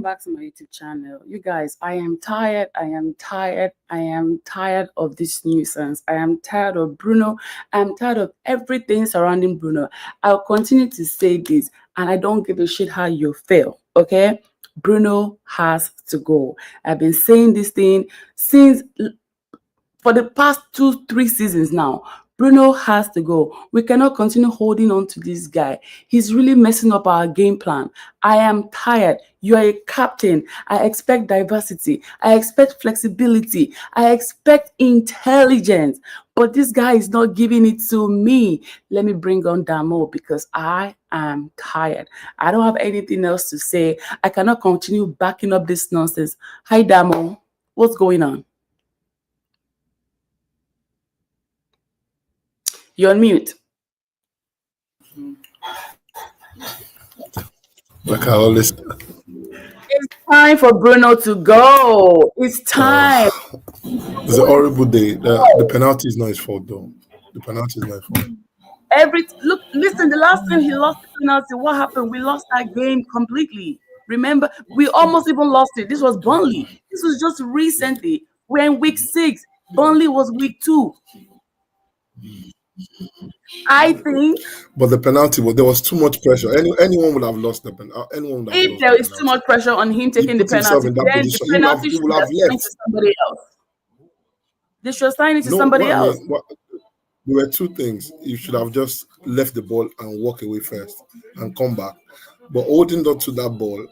welcome back to my YouTube channel. You guys, I am tired. I am tired of this nuisance. I am tired of Bruno. I'm tired of everything surrounding Bruno. I'll continue to say this, and I don't give a shit how you feel, okay? Bruno has to go. I've been saying this thing since for the past 2-3 seasons now. Bruno has to go. We cannot continue holding on to this guy. He's really messing up our game plan. I am tired. You are a captain. I expect diversity. I expect flexibility. I expect intelligence. But this guy is not giving it to me. Let me bring on Mbeumo because I am tired. I don't have anything else to say. I cannot continue backing up this nonsense. Hi, Mbeumo. What's going on? You're on mute. Like I always. It's time for Bruno to go. It's time. It's a horrible day. The penalty is not his fault, though. The penalty is not his fault. Listen. The last time he lost the penalty, what happened? We lost that game completely. Remember, we almost even lost it. This was Burnley. This was just recently. We're in week 6. Burnley was week 2. I think. But the penalty, there was too much pressure. Anyone would have lost the penalty. If there is too much pressure on him taking the penalty, then the penalty should have left to somebody else. They should assign it to somebody else. There were 2 things. You should have just left the ball and walk away first and come back. But holding on to that ball,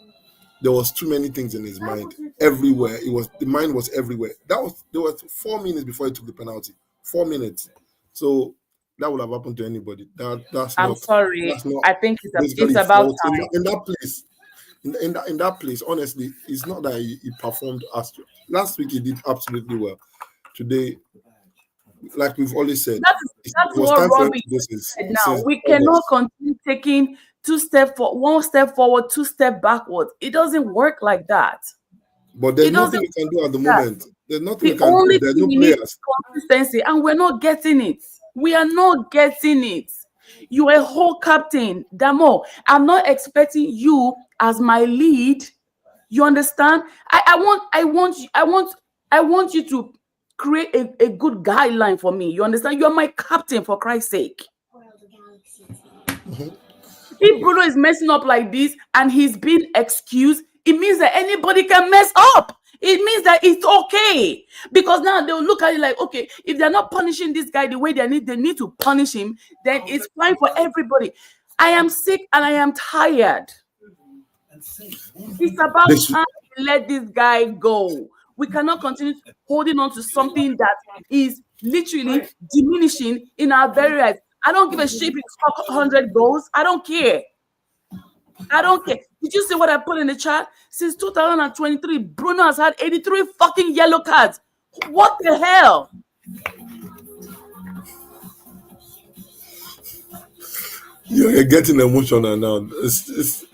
there was too many things in his mind. Everywhere. The mind was everywhere. There was 4 minutes before he took the penalty. 4 minutes. So that would have happened to anybody. I'm sorry. I think it's about time. In that place. In that place, honestly, it's not that he performed as last week. He did absolutely well. Today, like we've always said, that's what Robbie said now. We cannot continue taking 1 step forward, 2 steps backwards. It doesn't work like that. But there's nothing we can do at the moment. There's nothing we can do. There's no players. Consistency, and we're not getting it. We are not getting it. You are a whole captain, Mbeumo. I'm not expecting you as my lead. You understand? I want you to create a good guideline for me. You understand? You're my captain, for Christ's sake. If Bruno is messing up like this and he's been excused, it means that anybody can mess up. It means that it's okay. Because now they'll look at it like, okay, if they're not punishing this guy the way they need to punish him, then it's fine for everybody. I am sick and I am tired. It's about time to let this guy go. We cannot continue holding on to something that is literally diminishing in our very eyes. I don't give a shit if you score 100 goals. I don't care. Did you see what I put in the chat? Since 2023, Bruno has had 83 fucking yellow cards. What the hell? You're getting emotional now. It's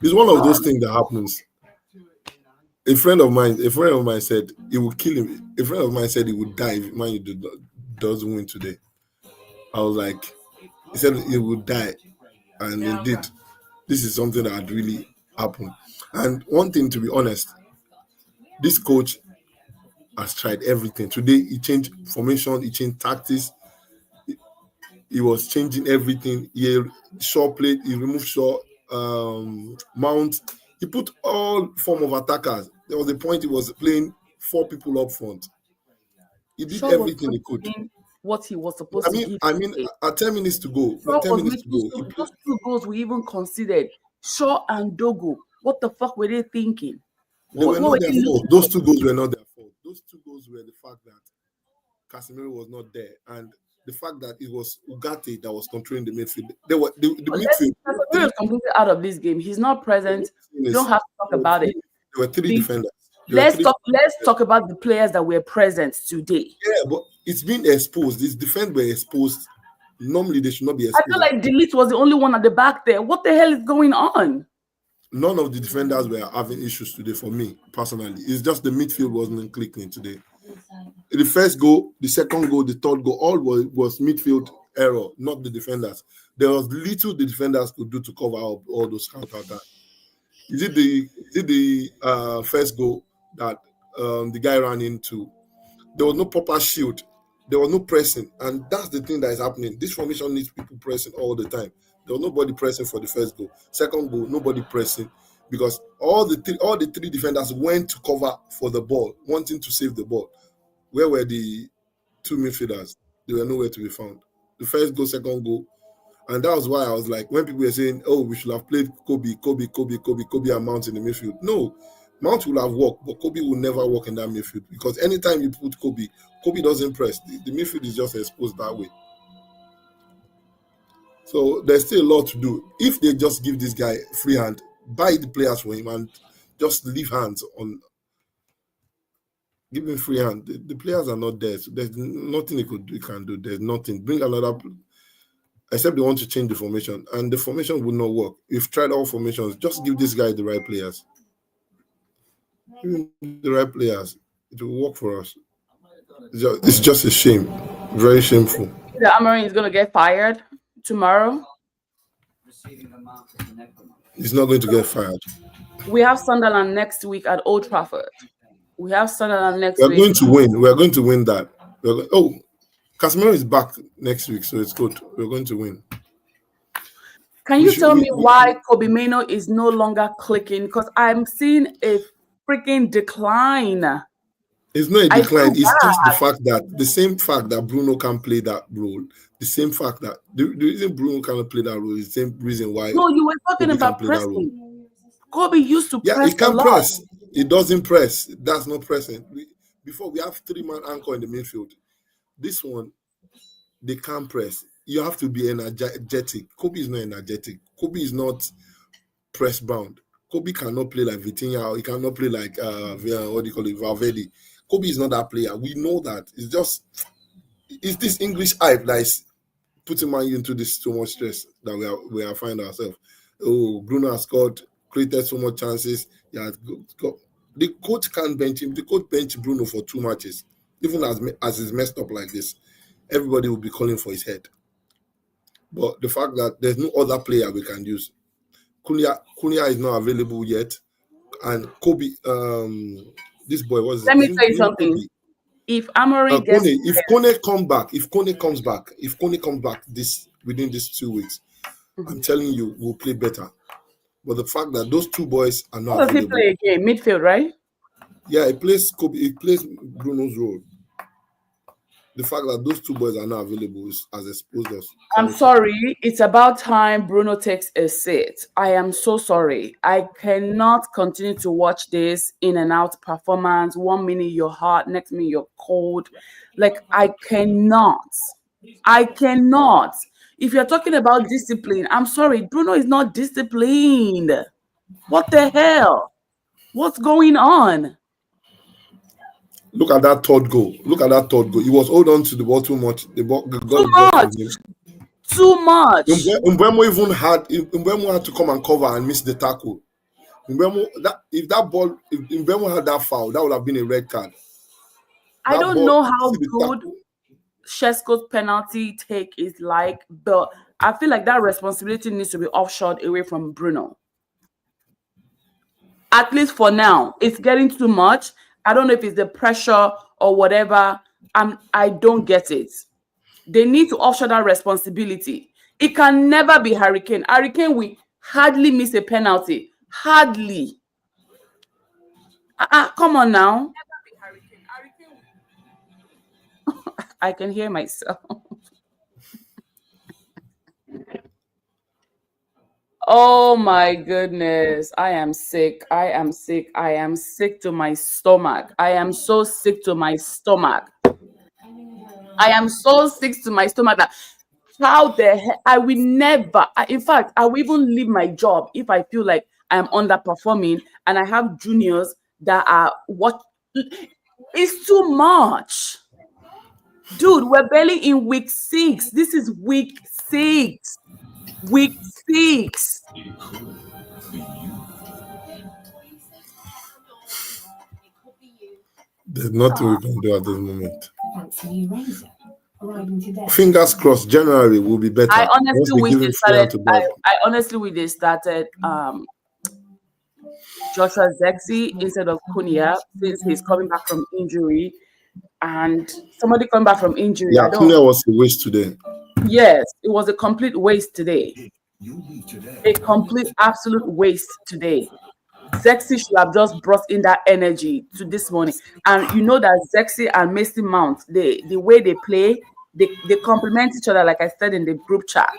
one of those things that happens. A friend of mine said it would kill him. A friend of mine said he would die if Man U doesn't win today. I was like, he said he would die, and indeed, this is something that had really happened. And one thing, to be honest, this coach has tried everything. Today, he changed formation, he changed tactics. He was changing everything. He played, he removed Shaw, Mount. He put all form of attackers. There was a point he was playing 4 people up front. He did everything he could. What he was supposed to do. I mean, at 10 minutes to go. Those 2 goals we even considered. Shaw and Dogo. What the fuck were they thinking? They were not their fault. Those 2 goals were not their fault. Those 2 goals were the fact that Casemiro was not there, and the fact that it was Ugarte that was controlling the midfield. The midfield. Casemiro is completely out of this game. He's not present. You don't have to talk about it. There were 3 defenders. Let's talk about the players that were present today. Yeah, but it's been exposed. These defenders were exposed. Normally, they should not be exposed. I feel like Delete was the only one at the back there. What the hell is going on? None of the defenders were having issues today for me, personally. It's just the midfield wasn't clicking today. The first goal, the second goal, the third goal, all was midfield error, not the defenders. There was little the defenders could do to cover up all those counterattacks. is it the first goal that the guy ran into? There was no proper shield. There was no pressing, and that's the thing that is happening. This formation needs people pressing all the time. There was nobody pressing for the first goal. Second goal, nobody pressing because all the three defenders went to cover for the ball, wanting to save the ball. Where were the two midfielders? They were nowhere to be found. The first goal, second goal, and that was why I was like, when people were saying, "Oh, we should have played Kobe, and Mount in the midfield." No, Mount will have worked, but Kobe will never work in that midfield because anytime you put Kobe doesn't press. The midfield is just exposed that way. So there's still a lot to do. If they just give this guy free hand, buy the players for him, and just leave hands on, give him free hand. The players are not there. So there's nothing he can do. There's nothing. Bring another, except they want to change the formation, and the formation would not work. We've tried all formations. Just give this guy the right players. Give him the right players. It will work for us. It's just a shame. Very shameful. The Amorim is going to get fired tomorrow. He's not going to get fired. We have Sunderland next week at Old Trafford. We have Sunderland next We're week. going to win. We're going to win that. Casemiro is back next week, so it's good. We're going to win. Can you tell me why Kobe Mino is no longer clicking? Because I'm seeing a freaking decline. It's not a decline. It's just the same fact that Bruno can't play that role. The same fact that the reason Bruno cannot play that role is the same reason why. No, you were talking about pressing. Kobe used to press. Yeah, he can press. He doesn't press. That's not pressing. Before we have 3-man anchor in the midfield. This one, they can't press. You have to be energetic. Kobe is not energetic. Kobe is not press bound. Kobe cannot play like Vitinha. He cannot play like Valverde. Kobe is not that player. We know that. It's this English hype that is putting Man U into this too much stress that we are finding ourselves. Oh, Bruno has scored, created so much chances. Yeah, the coach can't bench him. The coach bench Bruno for 2 matches. Even as he's messed up like this, everybody will be calling for his head. But the fact that there's no other player we can use. Cunha is not available yet. And Kobe, this boy was. Let me tell you something. Kobe. If Amorim gets, if Kone comes back within these 2 weeks, I'm telling you, we'll play better. But the fact that those two boys are not available. Does he play again? Midfield, right? Yeah, he plays Kobe. He plays Bruno's role. The fact that those two boys are not available has exposed us. I'm sorry. It's about time Bruno takes a seat. I am so sorry. I cannot continue to watch this in and out performance. 1 minute you're hot, next minute you're cold. Like, I cannot. If you're talking about discipline, I'm sorry. Bruno is not disciplined. What the hell? What's going on? Look at that third goal. He was holding on to the ball too much. The ball got the ball from him. Too much. Mbeumo had to come and cover and miss the tackle. If Mbeumo had that foul, that would have been a red card. I don't know how good Shesko's penalty take is like, but I feel like that responsibility needs to be offshored away from Bruno. At least for now. It's getting too much. I don't know if it's the pressure or whatever. I don't get it. They need to offshore that responsibility. It can never be Hurricane. Hurricane will hardly miss a penalty. Hardly. Come on now. I can hear myself. Oh my goodness. I am sick. I am sick to my stomach. I am so sick to my stomach. That how the hell I will never, in fact, I will even leave my job if I feel like I'm underperforming and I have juniors that are what. It's too much. Dude, we're barely in week 6. This is week 6. Week 6. There's nothing we can do at this moment. Fingers crossed, January will be better. I honestly wish they started Joshua Zexi instead of Kunia since he's coming back from injury. And somebody coming back from injury, Yeah, I don't. Cunha was a waste today. Yes, it was a complete waste today. A complete, absolute waste today. Zexi should have just brought in that energy to this morning. And you know that Zexi and Mason Mount, the way they play, they complement each other, like I said in the group chat.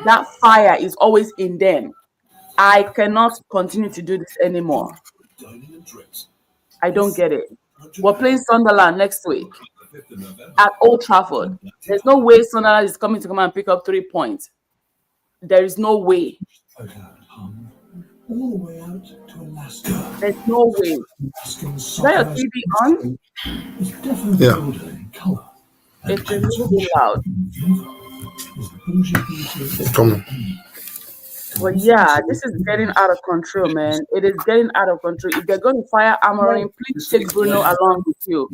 That fire is always in them. I cannot continue to do this anymore. I don't get it. We're playing Sunderland next week at Old Trafford. There's no way Sunderland is coming to come and pick up 3 points. There is no way. There's no way. Is that your TV on? Yeah. It's a little bit loud. Come on. But yeah, this is getting out of control, man. It is getting out of control. If they're going to fire Amorim, please take Bruno along with you.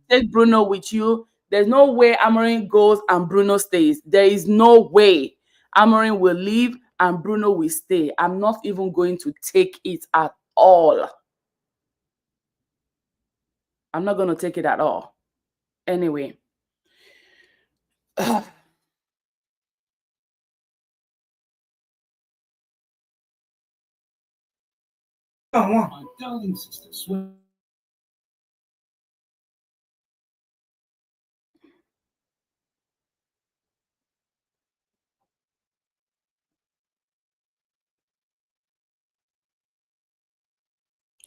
Take Bruno with you. There's no way Amorim goes and Bruno stays. There is no way Amorim will leave and Bruno will stay. I'm not even going to take it at all. I'm not going to take it at all. Anyway. My darling sister, swear.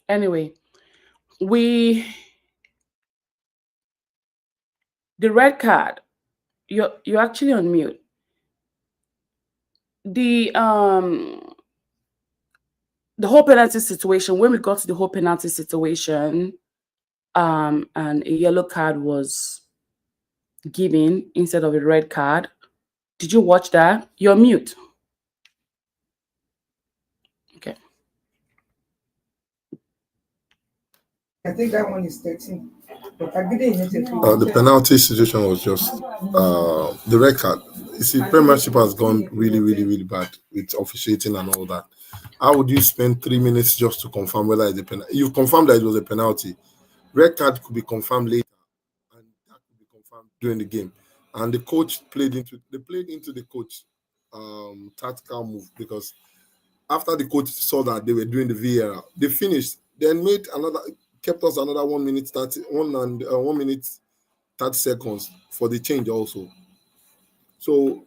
Anyway, the red card, you're actually on mute. The whole penalty situation, when we got to the whole penalty situation, and a yellow card was given instead of a red card. Did you watch that? You're mute. Okay. I think that one is 13. But I didn't hit it. The penalty situation was just the red card. You see, Premiership has gone really, really, really bad with officiating and all that. How would you spend 3 minutes just to confirm whether it's a penalty? You've confirmed that it was a penalty. Red card could be confirmed later, and that could be confirmed during the game. And the coach played into the coach tactical move, because after the coach saw that they were doing the VAR, they finished, then kept us another 1 minute 1 minute 30 seconds for the change also. So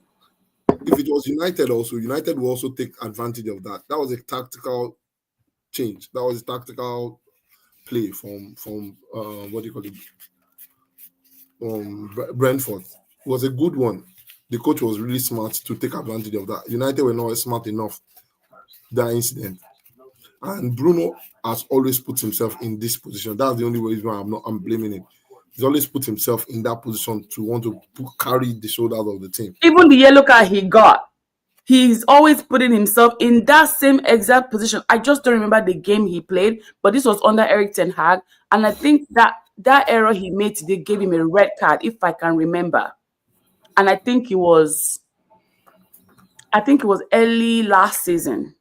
if it was United will also take advantage of that. That was a tactical change. That was a tactical play from what do you call it? Brentford. It was a good one. The coach was really smart to take advantage of that. United were not smart enough. That incident. And Bruno has always put himself in this position. That's the only reason why I'm blaming him. He's always put himself in that position to want to carry the shoulders of the team. Even the yellow card he got, he's always putting himself in that same exact position. I just don't remember the game he played, but this was under Eric Ten Hag. And I think that error he made today gave him a red card, if I can remember. And I think it was early last season.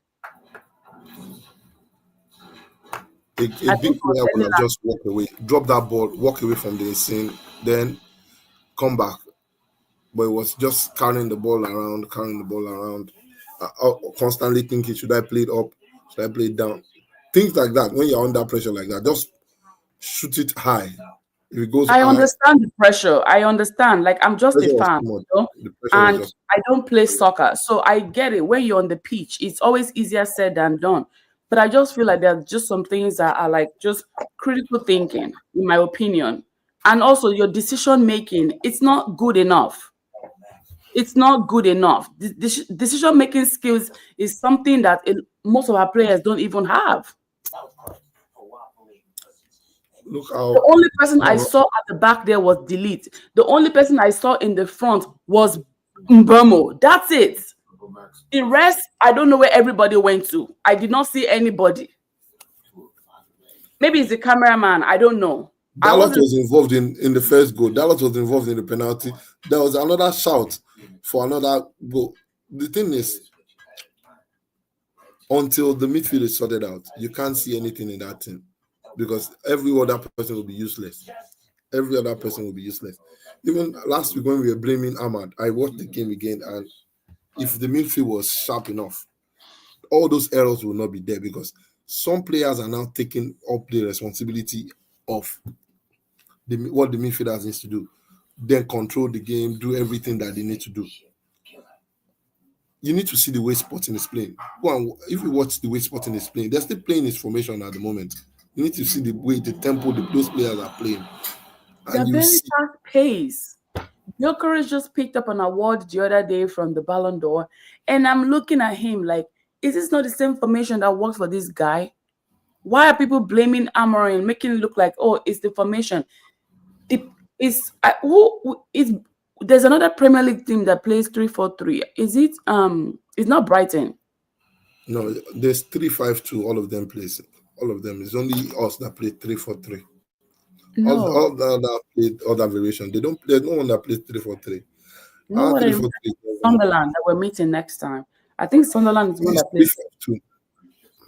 A big player would have just walked away, drop that ball, walk away from the scene, then come back. But it was just carrying the ball around, constantly thinking, should I play it up? Should I play it down? Things like that. When you're under pressure like that, just shoot it high. If it goes I high, understand the pressure. I understand. Like, I'm just a fan, you know? And I don't play soccer. So I get it. When you're on the pitch, it's always easier said than done. But I just feel like there are just some things that are like just critical thinking, in my opinion. And also your decision making, it's not good enough. It's not good enough. Decision making skills is something that most of our players don't even have. Look how the only person I saw at the back there was Delete. The only person I saw in the front was Mbeumo. That's it. The rest, I don't know where everybody went to. I did not see anybody. Maybe it's the cameraman. I don't know. Dalot was involved in the first goal. Dalot was involved in the penalty. There was another shout for another goal. The thing is, until the midfield is sorted out, you can't see anything in that team because every other person will be useless. Every other person will be useless. Even last week when we were blaming Ahmad, I watched the game again, and if the midfield was sharp enough, all those errors will not be there because some players are now taking up the responsibility of what the midfielders needs to do, then control the game, do everything that they need to do. You need to see the way Sporting is playing. Go and, if you watch the way Sporting is playing, they're still playing his formation at the moment. You need to see the way, the tempo those players are playing, They're and you very see. fast paced. Gyökeres just picked up an award the other day from the Ballon d'Or, and I'm looking at him like, is this not the same formation that works for this guy? Why are people blaming Amorim, making it look like, oh, it's the formation? The is who is there's another Premier League team that plays 3-4-3. Is it it's not Brighton. No, there's 3-5-2. All of them plays. All of them. It's only us that play 3-4-3. All No. the other played other variation. They don't. There's no one that plays 3-4-3. You know what I Three mean? four three. Sunderland that we're meeting next time. I think Sunderland is one It's that three plays five two.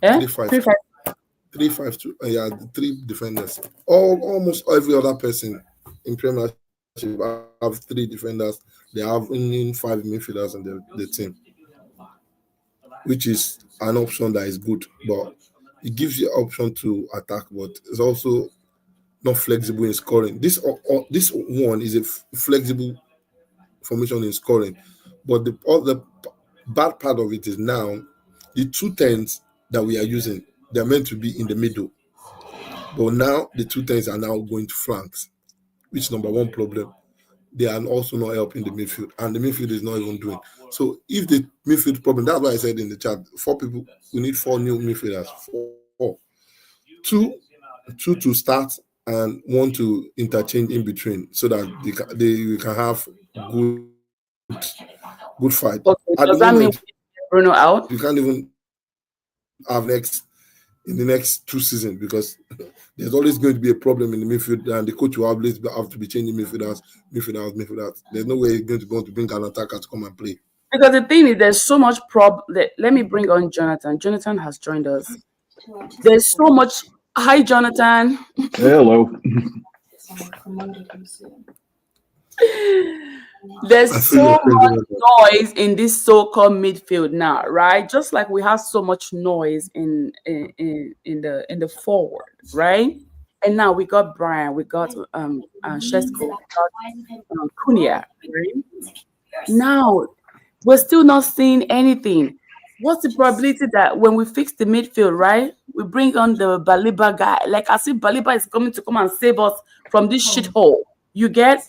eh? Three five Three two. five. 3-5-2. Yeah, the three defenders. Almost every other person in Premiership have three defenders. They have only five midfielders in the team, which is an option that is good, but it gives you option to attack, but it's also not flexible in scoring. This one is a flexible formation in scoring, but the bad part of it is now the two tens that we are using, they're meant to be in the middle, but now the two tens are now going to flanks, which number one problem. They are also not helping the midfield, and the midfield is not even doing. So if the midfield problem, that's why I said in the chat, 4 people, we need 4 new midfielders. Four, two, two to start, and one to interchange in between, so that we can have good good fight. Okay, At the does that moment, mean we get Bruno out? you can't even have in the next 2 seasons because there's always going to be a problem in the midfield, and the coach will always have to be changing midfielders. There's no way he's going to want to bring an attacker to come and play. Because the thing is, there's so much Let me bring on Jonathan. Jonathan has joined us. There's so much. Hi, Jonathan. Hello. There's I feel so your much pain. noise in this so-called midfield now, right? Just like we have so much noise in the forward, right? And now we got Brian, we got Shesko, we got Cunha, right? Now we're still not seeing anything. What's the probability that when we fix the midfield, right, we bring on the Baliba guy, like as if Baliba is coming to come and save us from this shithole? You get?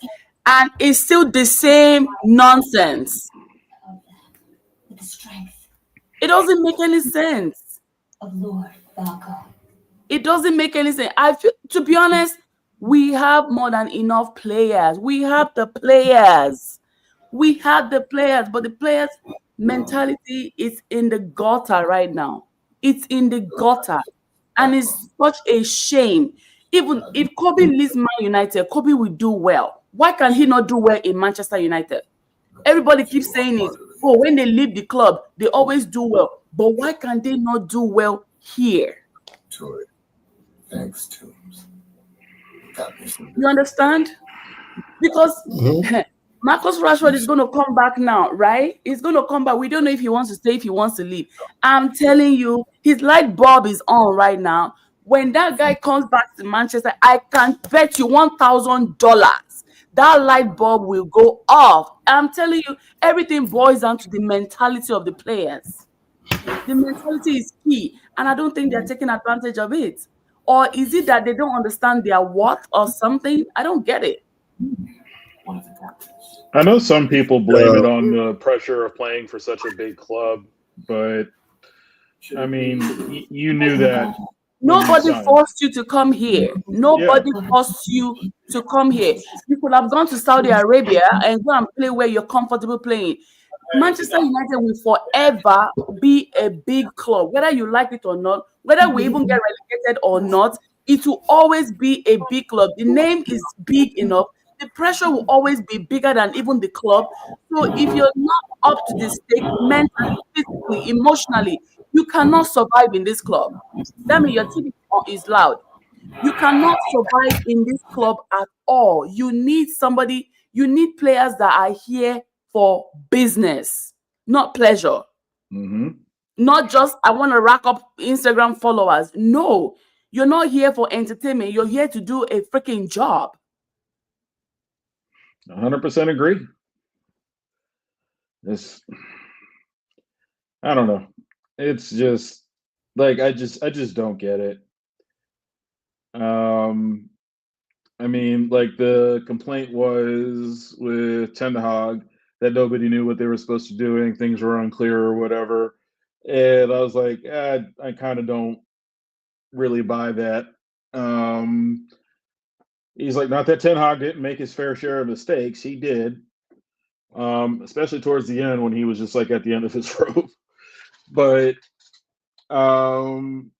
And it's still the same nonsense. It doesn't make any sense. It doesn't make any sense. I feel, to be honest, we have more than enough players. We have the players. But the players' mentality is in the gutter right now. It's in the gutter. And it's such a shame. Even if Kobe leaves Man United, Kobe will do well. Why can he not do well in Manchester United? Everybody keeps saying it. Oh, when they leave the club, they always do well. But why can they not do well here? Thanks to You understand? Because Marcus Rashford is going to come back now, right? He's going to come back. We don't know if he wants to stay, if he wants to leave. I'm telling you, his light bulb is on right now. When that guy comes back to Manchester, I can bet you $1,000 that light bulb will go off. I'm telling you, everything boils down to the mentality of the players. The mentality is key, and I don't think they're taking advantage of it. Or is it that they don't understand their worth or something? I don't get it. I know some people blame it on the pressure of playing for such a big club, but I mean, you knew that. Nobody forced you to come here. Nobody forced you to come here. You could have gone to Saudi Arabia and go and play where you're comfortable playing. Manchester United will forever be a big club, whether you like it or not, whether we even get relegated or not, it will always be a big club. The name is big enough. The pressure will always be bigger than even the club. So if you're not up to the stake mentally, physically, emotionally, You cannot survive in this club. That means your TV is loud. You cannot survive in this club at all. You need somebody, you need players that are here for business, not pleasure. Mm-hmm. Not just, I want to rack up Instagram followers. No, you're not here for entertainment. You're here to do a freaking job. 100% agree. It's, I don't know. It's just like I just don't get it. Um, I mean, like the complaint was with Ten Hag that nobody knew what they were supposed to do, and things were unclear or whatever. And I was like, I kind of don't really buy that. Um, he's like, not that Ten Hag didn't make his fair share of mistakes. He did, especially towards the end when he was just like at the end of his rope. But um,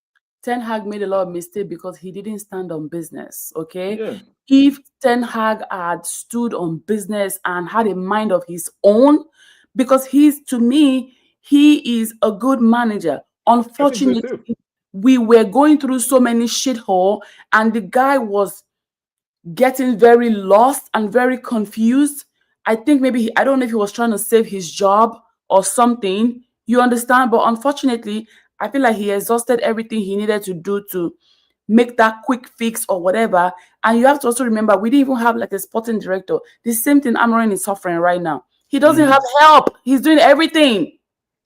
Ten Hag made a lot of mistakes because he didn't stand on business. Okay. yeah, If Ten Hag had stood on business and had a mind of his own, because to me, he is a good manager. I think so Unfortunately, too. we were going through so many shithole, and the guy was getting very lost and very confused. I think maybe I don't know if he was trying to save his job or something. You understand? But unfortunately, I feel like he exhausted everything he needed to do to make that quick fix or whatever. And you have to also remember, we didn't even have like a sporting director. The same thing Amorim is suffering right now. He doesn't Mhm. have help. He's doing everything.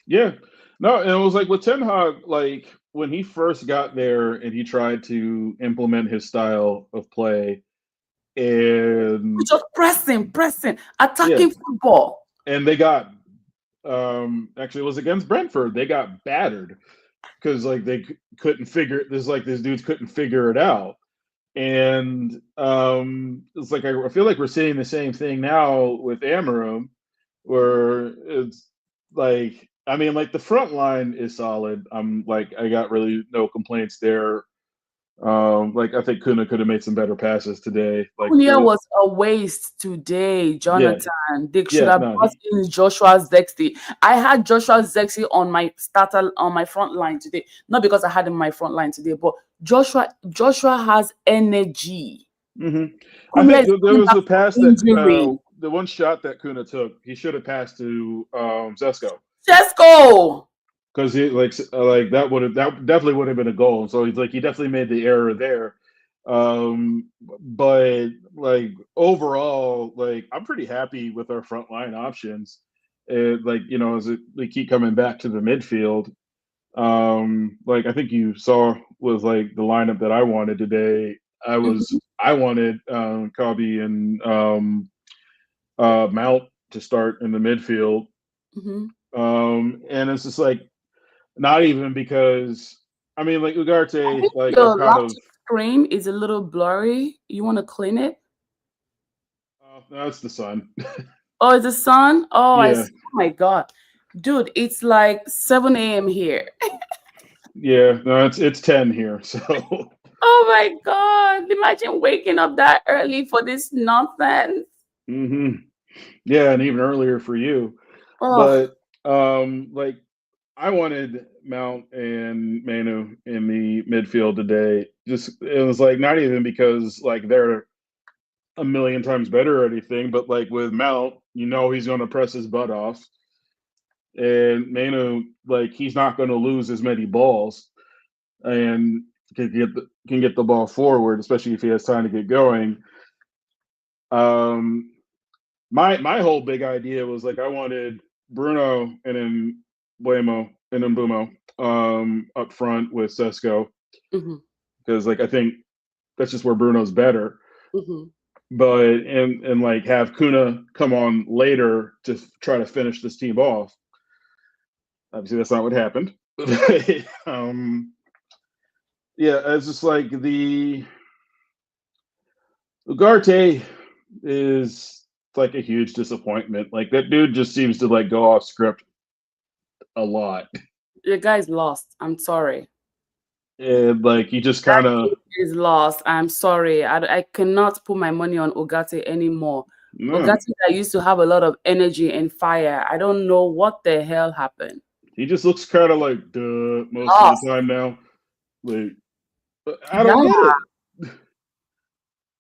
Yeah. No, and it was like with Ten Hag, like when he first got there and he tried to implement his style of play, and Just pressing, yeah, attacking football. and they got actually it was against Brentford. They got battered because like they couldn't figure this like these dudes couldn't figure it out. And it's like I feel like we're seeing the same thing now with Amarum, where it's like I mean like the front line is solid. I'm like I got really no complaints there. Like I think Kuna could have made some better passes today. Like Cunha the was a waste today, yeah Jonathan. They should yeah have no brought in Joshua Zexi. I had Joshua Zexi on my starter on my front line today. Not because I had him on my front line today, but Joshua has energy. hmm I Cunha think is there coming was back a from pass that injury. the one shot that Kuna took. He should have passed to Zesco. Cesco! Because he like that definitely would have been a goal. So he's like he definitely made the error there. But like overall, like I'm pretty happy with our frontline options. Like you know, we keep coming back to the midfield. Like I think you saw was like the lineup that I wanted today. Mhm, I wanted Cobby and Mount to start in the midfield. mhm. And it's just like not even because I mean, like I Ugarte, think like I'm your kind of laptop screen is a little blurry. You want to clean it? that's the sun. Oh, it's the sun? Oh, I Yeah, see. Oh my God. Dude, it's like 7 a.m. here. yeah. No, it's 10 here. So, Oh my God. Imagine waking up that early for this nonsense. hmm yeah, and even earlier for you. Oh, But like I wanted Mount and Manu in the midfield today. Just it was like not even because like they're a million times better or anything, but like with Mount, you know he's going to press his butt off. And Manu, like he's not going to lose as many balls, and can get the ball forward, especially if he has time to get going. Um, my whole big idea was like I wanted Bruno and then Mbeumo and Mbeumo up front with Sesko hmm because like I think that's just where Bruno's better. hmm But and like have Kuna come on later to try to finish this team off. Obviously, that's not what happened. um, yeah, it's just like the Ugarte is like a huge disappointment. Like that dude just seems to like go off script a lot, the guy's lost. I'm sorry. and like he just That kind of kid is lost. I'm sorry. I cannot put my money on Ogate anymore. no. Ogate that used to have a lot of energy and fire. I don't know what the hell happened. He just looks kind of like duh most of Lost. the time now. Like I Yeah. don't get it.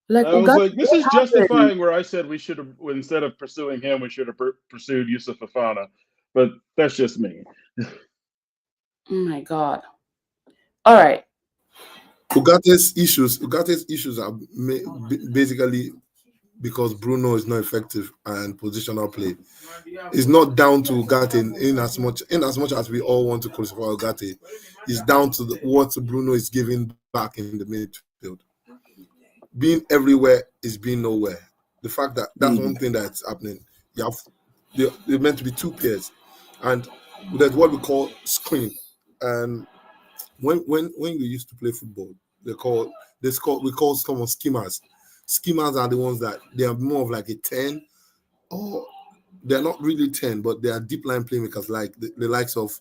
Like I was Ugarte, like, this what is happened? justifying where I said we should have, instead of pursuing him, we should have pursued Yusuf Fafana. But that's just me. Oh my God. All right. Ugate's issues are basically because Bruno is not effective and positional play. It's not down to Ugarte in as much as we all want to crucify Ugarte. It's down to what Bruno is giving back in the midfield. Being everywhere is being nowhere. The fact that's one thing that's happening. You have they're meant to be two pairs, and there's what we call screen. And when we used to play football, they call we call someone schemas. Schemas are the ones that they are more of like a 10, or they're not really 10, but they are deep line playmakers like the likes of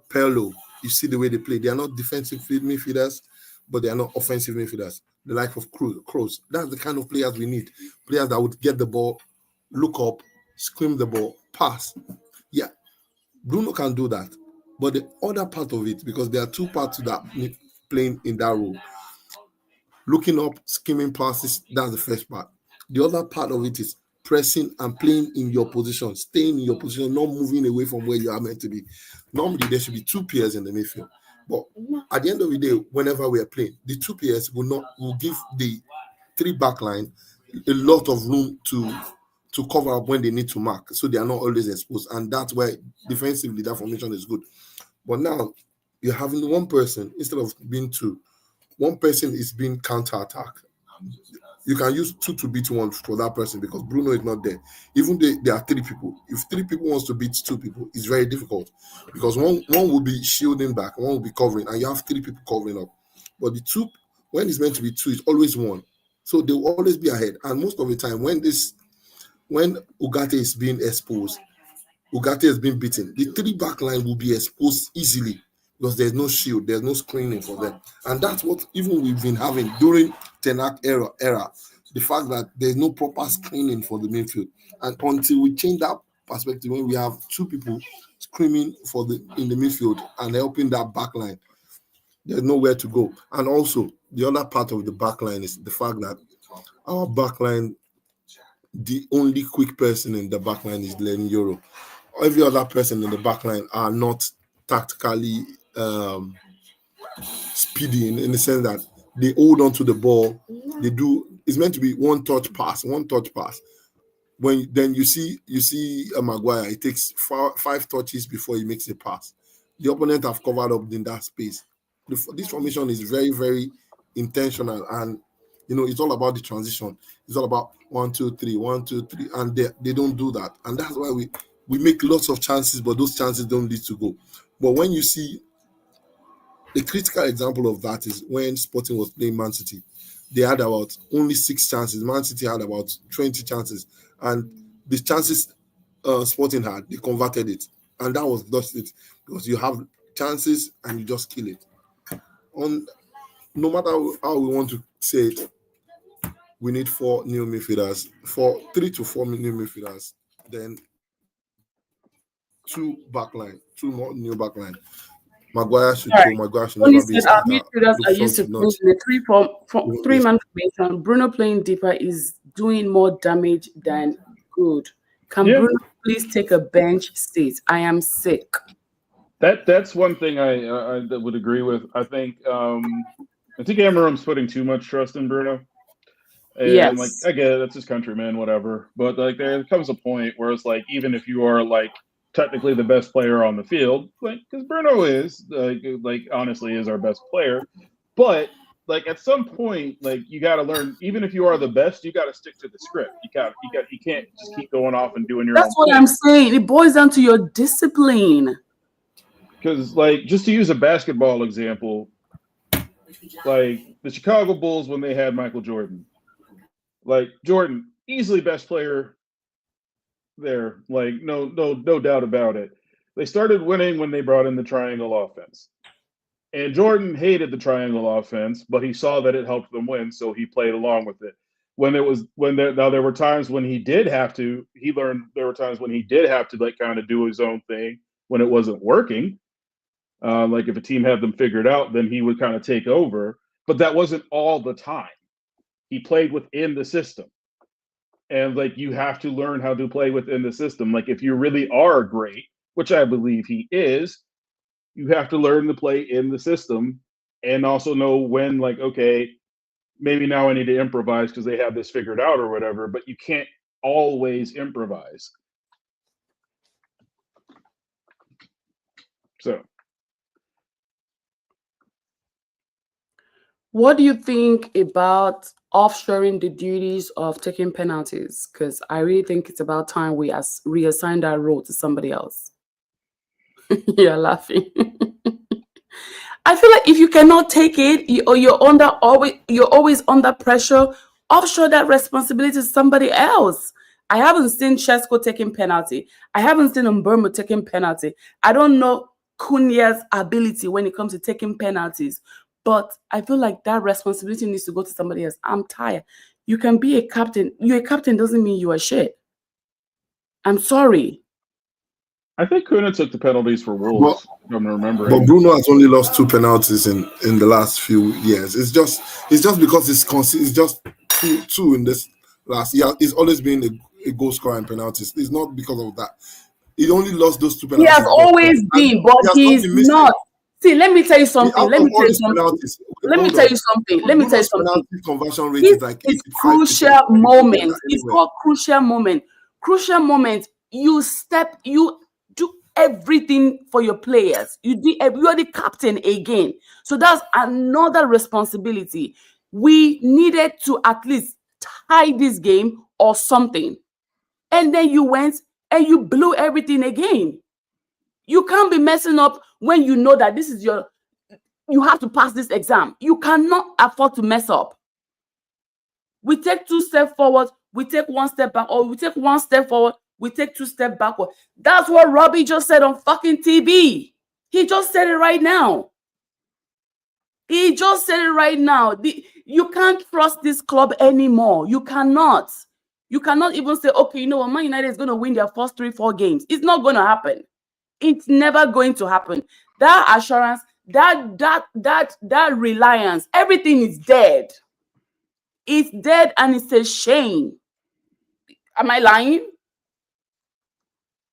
Perlo. You see the way they play. They are not defensive midfielders, but they are not offensive midfielders. The like of Kroos. That's the kind of players we need. Players that would get the ball, look up, scream the ball, pass. Yeah, Bruno can do that. But the other part of it, because there are two parts to that playing in that role. Looking up, skimming passes, that's the first part. The other part of it is pressing and playing in your position, staying in your position, not moving away from where you are meant to be. Normally, there should be two players in the midfield. But at the end of the day, whenever we are playing, the two players will give the three back line a lot of room to cover up when they need to mark, so they are not always exposed. And that's why defensively that formation is good. But now you're having one person instead of being two. One person is being counter-attack. You can use two to beat one for that person because Bruno is not there. Even though there are three people, if three people wants to beat two people, it's very difficult because one will be shielding back, one will be covering, and you have three people covering up. But the two, when it's meant to be two, it's always one. So they will always be ahead. And most of the time, when Ugarte is being exposed, Ugarte has been beaten. The three back line will be exposed easily because there's no shield, there's no screening for them. And that's what even we've been having during Ten Hag era. The fact that there's no proper screening for the midfield. And until we change that perspective, when we have two people screaming in the midfield and helping that back line, there's nowhere to go. And also, the other part of the back line is the fact that our back line, the only quick person in the back line is Lenny Euro. Every other person in the back line are not tactically speedy in the sense that they hold on to the ball. They do. It's meant to be one touch pass. When then you see a Maguire, it takes five touches before he makes a pass. The opponent have covered up in that space. This formation is very, very intentional, and it's all about the transition. It's all about 1-2-3, 1-2-3, and they don't do that, and that's why we make lots of chances, but those chances don't lead to goal. But when you see the critical example of that is when Sporting was playing Man City. They had about only 6 chances. Man City had about 20 chances. And the chances Sporting had, they converted it. And that was just it. Because you have chances and you just kill it. No matter how we want to say it, we need 4 new midfielders. 3 to 4 new midfielders. Then 2 more new backline. Maguire should All go. right. Maguire should Tony never be a said our starter. midfielders The are used front to should not playing in a even be a three-man formation. Bruno playing deeper is doing more damage than good. Can Yeah, Bruno please take a bench seat? I am sick. that's one thing I that would agree with. I think Amarim's putting too much trust in Bruno. And like Yes. I get it, that's his countryman, whatever. But like there comes a point where it's like even if you are like technically the best player on the field, like because Bruno is like honestly is our best player, but like at some point, like you got to learn. Even if you are the best, you got to stick to the script. You can't just keep going off and doing your That's own what I'm thing. saying. It boils down to your discipline. Because like just to use a basketball example, like the Chicago Bulls when they had Michael Jordan, like Jordan easily best player there. Like no doubt about it. They started winning when they brought in the triangle offense. And Jordan hated the triangle offense, but he saw that it helped them win, so he played along with it. There were times when he did have to, he learned there were times when he did have to like kind of do his own thing when it wasn't working. Like if a team had them figured out, then he would kind of take over. But that wasn't all the time. He played within the system. And like you have to learn how to play within the system. Like if you really are great, which I believe he is, you have to learn to play in the system and also know when, like, okay, maybe now I need to improvise because they have this figured out or whatever, but you can't always improvise. So What do you think about offshoring the duties of taking penalties? Because I really think it's about time we reassign that role to somebody else. You're laughing. I feel like if you cannot take it, you're always under pressure, offshore that responsibility to somebody else. I haven't seen Chesko taking penalty. I haven't seen Mbeumo taking penalty. I don't know Cunha's ability when it comes to taking penalties, but I feel like that responsibility needs to go to somebody else. I'm tired. You can be a captain. You're a captain doesn't mean you are shit. I'm sorry. I think Kuna took the penalties for Wolves. I'm remembering. But Bruno has only lost 2 penalties in the last few years. It's just because it's just two in this last year. He's always been a goal scorer in penalties. It's not because of that. He only lost those 2 He penalties. has always been, but he's not. See, let me tell you something. Let me tell you something. Let me tell you something. Conversion rate This is like is 85%. crucial moment. It's called crucial moment. Crucial moment. You do everything for your players. You are the captain again. So that's another responsibility. We needed to at least tie this game or something. And then you went and you blew everything again. You can't be messing up when you know that this is you have to pass this exam. You cannot afford to mess up. We take 2 steps forward, we take 1 step back, or we take 1 step forward, we take 2 steps backward. That's what Robbie just said on fucking TV. He just said it right now. He just said it right now. You can't trust this club anymore. You cannot. You cannot even say, okay, you know what, Man United is going to win their first 3-4 games. It's not going to happen. It's never going to happen. That assurance, that reliance, everything is dead. It's dead and it's a shame. Am I lying?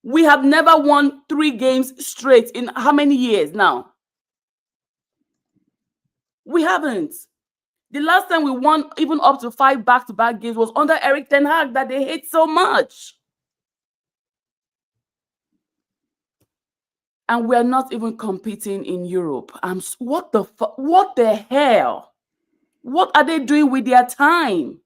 We have never won 3 games straight in how many years now? We haven't. The last time we won even up to 5 back-to-back games was under Erik ten Hag that they hate so much. And we're not even competing in Europe. What the hell? What are they doing with their time?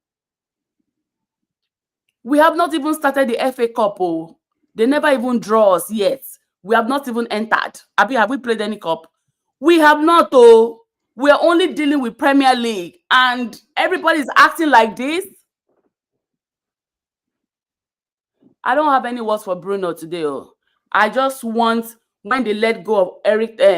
We have not even started the FA Cup. Oh. They never even draw us yet. We have not even entered. Have we played any cup? We have not. Oh, we are only dealing with Premier League, and everybody's acting like this. I don't have any words for Bruno today. Oh. I just want, when they let go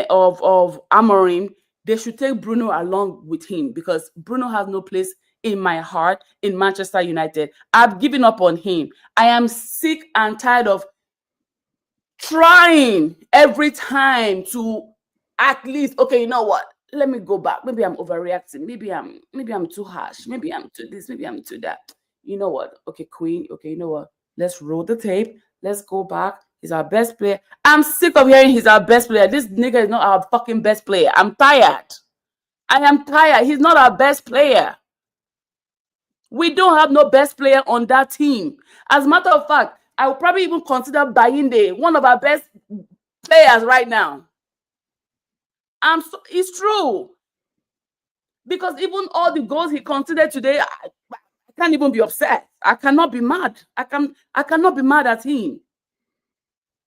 of of Amorim, they should take Bruno along with him, because Bruno has no place in my heart in Manchester United. I've given up on him. I am sick and tired of trying every time to at least, okay, you know what? Let me go back. Maybe I'm overreacting. Maybe I'm too harsh. Maybe I'm too this. Maybe I'm too that. You know what? Okay, Queen. Okay, you know what? Let's roll the tape. Let's go back. He's our best player. I'm sick of hearing he's our best player. This nigga is not our fucking best player. I'm tired. I am tired. He's not our best player. We don't have no best player on that team. As a matter of fact, I would probably even consider Bayinde one of our best players right now. It's true. Because even all the goals he conceded today, I can't even be upset. I cannot be mad. I cannot be mad at him.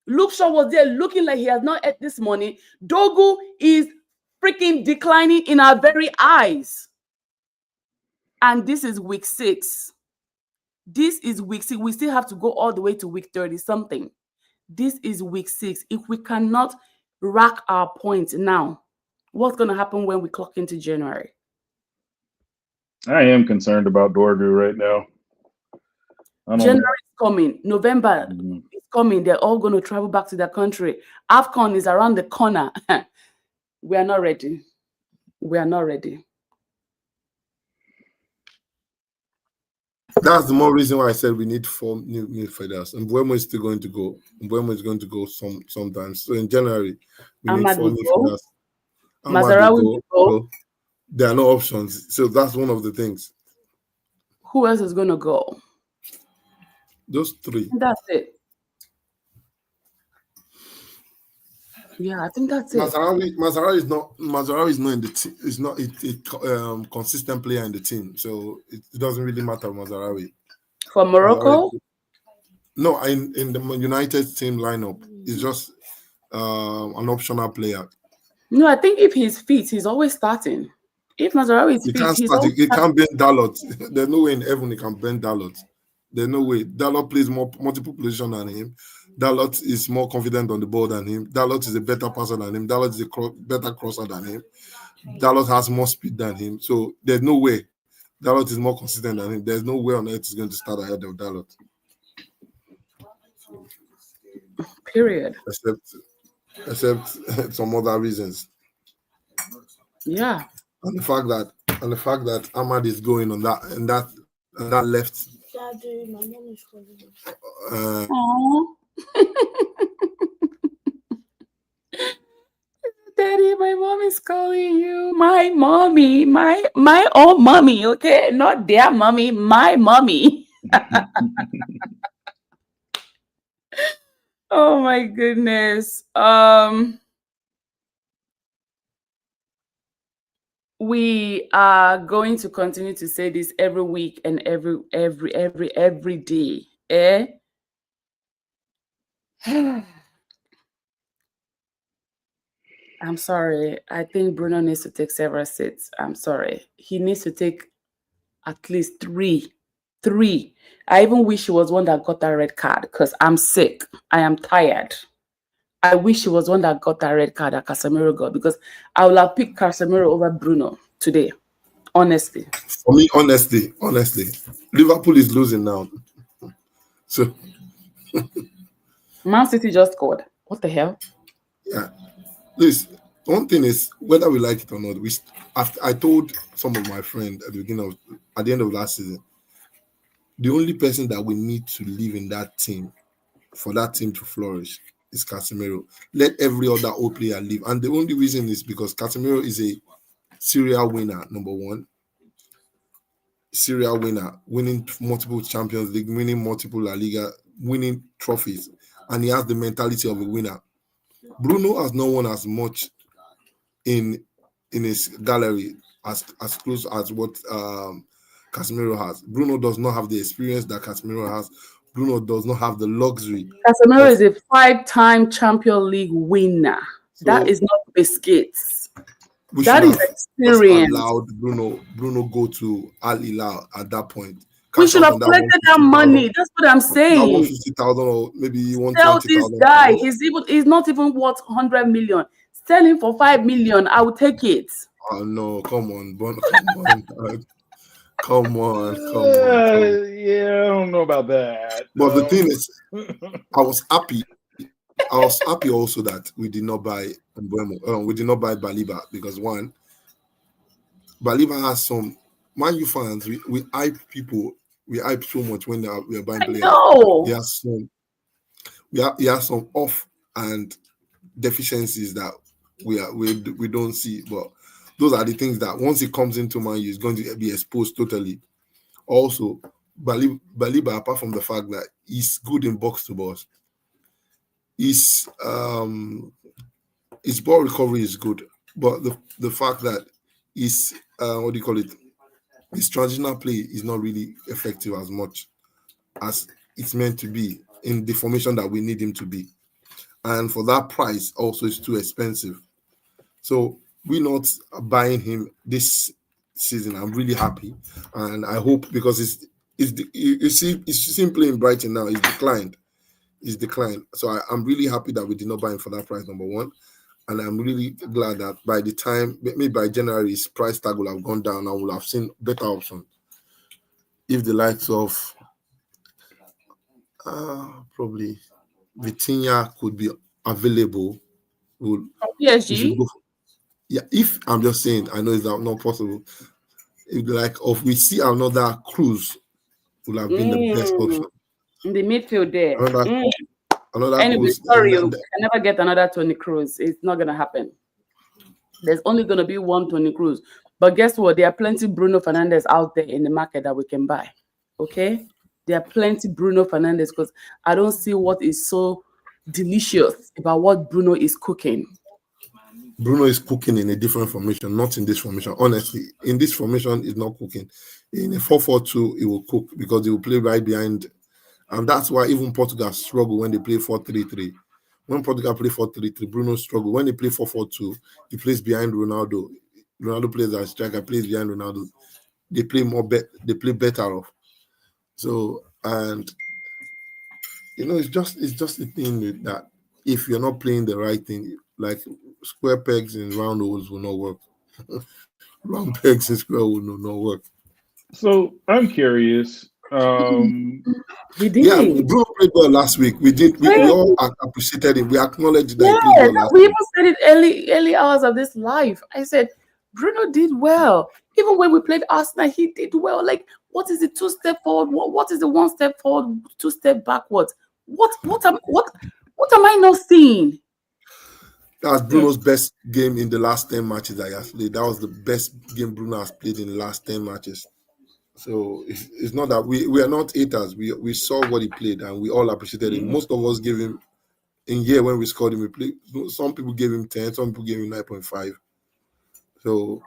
Luke Shaw was there looking like he has not ate this morning. Dogu is freaking declining in our very eyes. And this is week 6. This is week 6. We still have to go all the way to week 30-something. This is week 6. If we cannot rack our points now, what's going to happen when we clock into January? I am concerned about Dorgu right now. January is coming. November is coming. They're all going to travel back to their country. AFCON is around the corner. We are not ready. We are not ready. That's the more reason why I said we need 4 new midfielders. And Mbeumo is still going to go. Mbeumo is going to go sometimes. So in January, we need Ahmad 4 will go. midfielders. Ahmad Mazarawi will will go. go. There are no options. So that's one of the things. Who else is going to go? Those 3. That's it. Yeah, I think that's it. Mazarawi is not in the team. Is not a consistent player in the team. So it doesn't really matter Mazarawi. For Morocco? No, in the United team lineup, it's just an optional player. No, I think if he's fit, he's always starting. If Mazarawi is You fit, can't he's start. always You can't bend Dalot. There's no way in heaven he can bend Dalot. There's no way. Dalot plays multiple positions than him. Dalot is more confident on the ball than him. Dalot is a better passer than him. Dalot is a better crosser than him. Dalot has more speed than him. So there's no way. Dalot is more consistent than him. There's no way on earth he's going to start ahead of Dalot. Period. Except some other reasons. Yeah. And the fact that Ahmad is going on that left. Daddy, my mom is calling. Daddy, my mom is calling you. My mommy, my own mommy, okay? Not their mommy, my mommy. Oh my goodness. We are going to continue to say this every week and every day. Eh? I'm sorry. I think Bruno needs to take several sits. I'm sorry. He needs to take at least 3. 3. I even wish he was one that got that red card because I'm sick. I am tired. I wish he was one that got that red card that Casemiro got because I would have picked Casemiro over Bruno today. Honestly. For me, honestly, Liverpool is losing now. So Man City just scored. What the hell? yeah. This one thing is whether we like it or not. I told some of my friends at the end of last season, the only person that we need to live in that team for that team to flourish is Casemiro. Let every other old player live, and the only reason is because Casemiro is a serial winner. Number one, serial winner, winning multiple Champions League, winning multiple La Liga, winning trophies, and he has the mentality of a winner. Bruno has not won as much in his gallery as close as what Casemiro has. Bruno does not have the experience that Casemiro has. Bruno does not have the luxury. Casemiro is a 5-time Champions League winner. So that is not biscuits. That is experience. Allowed Bruno go to Al Hilal at that point. We should have collected that money. That's what I'm saying. 150,000 or maybe 120,000. Sell this guy. He's not even worth 100 million. Sell him for 5 million. I will take it. Oh no! Come on, Bruno. Come on. Yeah, I don't know about that. But the thing is, I was happy. Also that we did not buy Mbeumo. We did not buy Baliba because one, Baliba has some Man U fans. We hype people. We hype so much when we are buying players. No. He has some off and deficiencies that we don't see, but those are the things that once he comes into Man U, is going to be exposed totally. Also, Baliba, apart from the fact that he's good in box to box, his ball recovery is good, but the fact that his his transitional play is not really effective as much as it's meant to be in the formation that we need him to be, and for that price, also it's too expensive. So we're not buying him this season. I'm really happy, and I hope because you see him playing Brighton now. He's declined. So I'm really happy that we did not buy him for that price. Number one, and I'm really glad that by the time maybe by January his price tag will have gone down. I will have seen better options. If the likes of probably Vitinha could be available, we should PSG. go. Yeah, if I'm just saying, I know it's not possible. If like if we see another Cruz, would have been the best option. In the midfield there. Another Anyway, Cruz, sorry, you can never get another Tony Cruz. It's not gonna happen. There's only gonna be one Tony Cruz. But guess what? There are plenty Bruno Fernandes out there in the market that we can buy. Okay? There are plenty Bruno Fernandes because I don't see what is so delicious about what Bruno is cooking. Bruno is cooking in a different formation, not in this formation. Honestly, in this formation, he's not cooking. In a 4-4-2, he will cook because he will play right behind. And that's why even Portugal struggle when they play 4-3-3. When Portugal play 4-3-3, Bruno struggle. When they play 4-4-2, he plays behind Ronaldo. Ronaldo plays as striker, plays behind Ronaldo. They play they play better off. So, and it's just the thing with that. If you're not playing the right thing, like square pegs in round holes will not work. Round pegs in square holes will not work. So I'm curious. We did. Yeah, Bruno played well last week. We all appreciated him. We acknowledged that he played well last we week. even said it early hours of this live. I said Bruno did well. Even when we played Arsenal, he did well. Like, what is the 2-step forward? What is the 1-step forward, 2-step backwards? What am I not seeing? That's Bruno's best game in the last 10 matches that he has played. That was the best game Bruno has played in the last 10 matches. So it's not that we are not haters. We saw what he played and we all appreciated him. Most of us gave him in year when we scored him. We played. Some people gave him 10. Some people gave him 9.5. So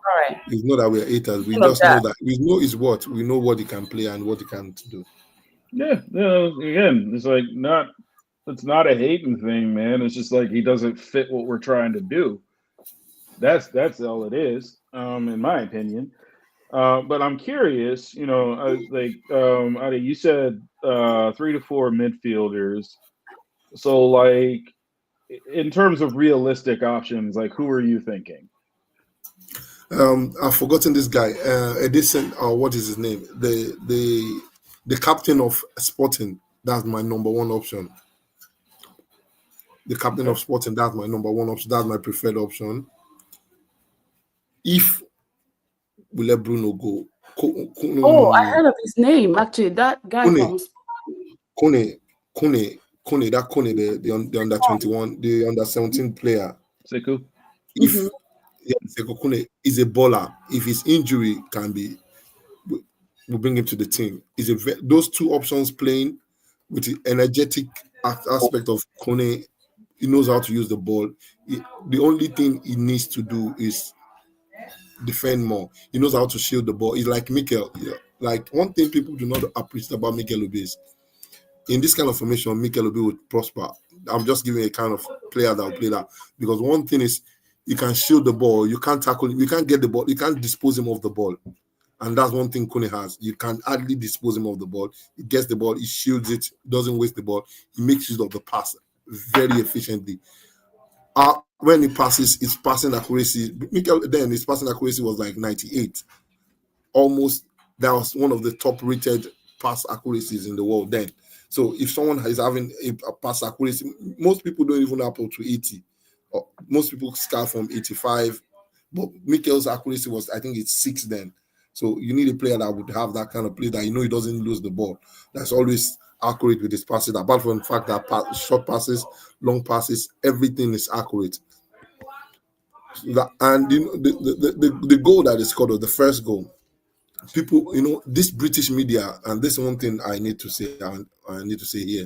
it's not that we are haters. We just know that we know his what. We know what he can play and what he can't do. Yeah. Again, it's like it's not a hating thing, man. It's just like he doesn't fit what we're trying to do. That's all it is, in my opinion. But I'm curious, Adi, you said 3 to 4 midfielders. So, like, in terms of realistic options, like, who are you thinking? I've forgotten this guy, Edison, what is his name? The captain of Sporting. That's my number one option. The captain of Sporting. That's my number one option. That's my preferred option. If we let Bruno go. I heard of his name. Actually, that guy from Kone, the under 21, the under 17 player. Sekou. If Sekou Kone is a baller, if his injury can be, we bring him to the team. Those two options playing with the energetic aspect of Kone, he knows how to use the ball. The only thing he needs to do is defend more. He knows how to shield the ball. He's like Mikel. Like one thing people do not appreciate about Mikel Obi is in this kind of formation, Mikel Obi would prosper. I'm just giving a kind of player that will play that because one thing is you can shield the ball, you can't tackle him, you can't get the ball, you can't dispose him of the ball. And that's one thing Kone has. You can hardly dispose him of the ball. He gets the ball, he shields it, doesn't waste the ball. He makes use of the pass very efficiently. When he passes, his passing accuracy, his passing accuracy was like 98. Almost, that was one of the top-rated pass accuracies in the world then. So if someone is having a pass accuracy, most people don't even up to 80. Most people start from 85. But Mikel's accuracy was, I think it's 6 then. So you need a player that would have that kind of play that he doesn't lose the ball. That's always accurate with his passes. Apart from the fact that short passes, long passes, everything is accurate. And the goal that he scored was the first goal. People, this British media, and this is one thing I need to say here.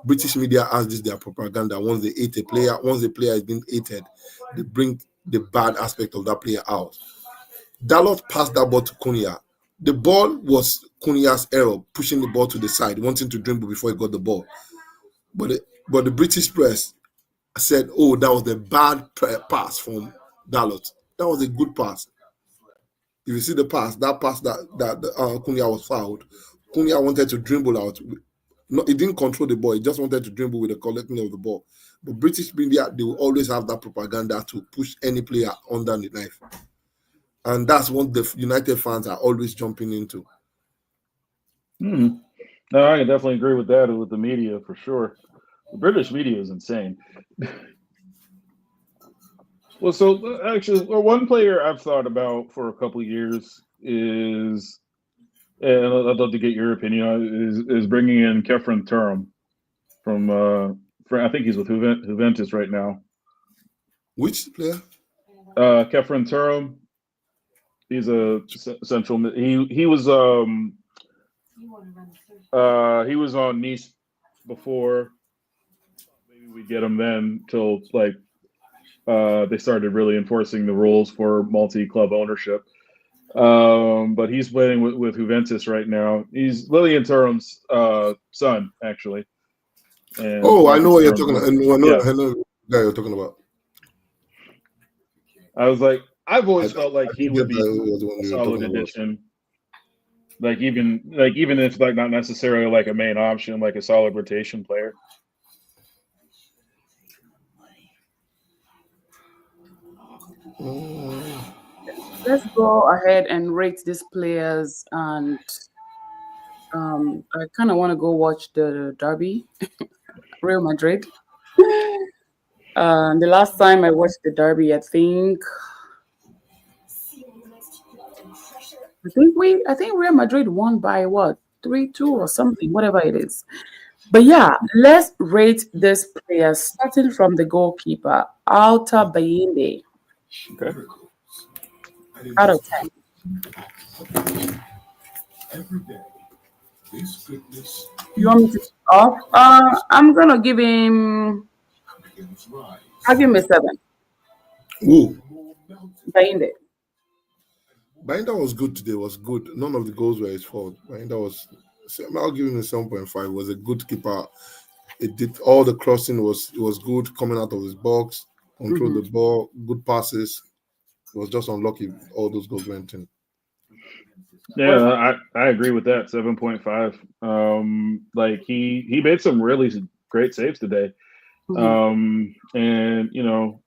British media has this their propaganda. Once they hate a player, once the player is being hated, they bring the bad aspect of that player out. Dalot passed that ball to Cunha. The ball was Cunha's error, pushing the ball to the side, wanting to dribble before he got the ball. But the British press said, "Oh, that was the bad pass from Dalot. That was a good pass." If you see the pass that Cunha was fouled, Cunha wanted to dribble out. No, he didn't control the ball. He just wanted to dribble with the collecting of the ball. But British media, they will always have that propaganda to push any player under the knife. And that's what the United fans are always jumping into. No, I can definitely agree with that with the media for sure. The British media is insane. Well, so actually, one player I've thought about for a couple of years is, and I'd love to get your opinion on, is bringing in Kefren Turam from, I think he's with Juventus right now. Which player? Kefren Turam. He's a central. He was on Nice before. Maybe we get him then till like they started really enforcing the rules for multi-club ownership. But he's playing with Juventus right now. He's Lilian Thuram's son, actually. And Oh, I know what you're talking Thuram, about. I know the guy you're talking about. I was like, I've always felt like I he didn't would get be that was the one a you were solid talking about. addition. Even if like not necessarily like a main option, like a solid rotation player. Let's go ahead and rate these players, and I kind of want to go watch the derby, Real Madrid. The last time I watched the derby, I think Real Madrid won by what, 3-2 or something, whatever it is. But yeah, let's rate this player starting from the goalkeeper, Alta Bayende, Okay. out of 10. You want me to kick off? I'm gonna give him. I'll give him a 7. Ooh, Bayende. Binder was good today. Was good. None of the goals were his fault. Binder was. I'll give him a 7.5. Was a good keeper. It did all the crossing was good coming out of his box. Controlled the ball. Good passes. It was just unlucky. All those goals went in. Yeah, I agree with that. 7.5. Like he made some really great saves today. And you know,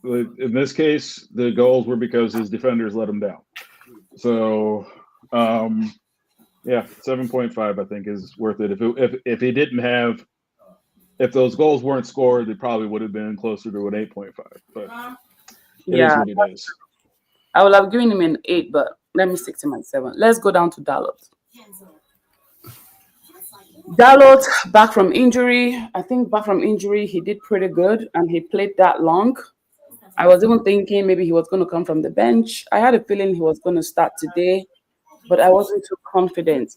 in this case, the goals were because his defenders let him down. So, yeah, 7.5 I think is worth it. If he didn't have, if those goals weren't scored, it probably would have been closer to an 8.5. But it is Yeah, what it is. I would have given him an 8, but let me stick to my 7. Let's go down to Dalot. Dalot back from injury. I think back from injury he did pretty good, and he played that long. I was even thinking maybe he was going to come from the bench. I had a feeling he was going to start today, but I wasn't too confident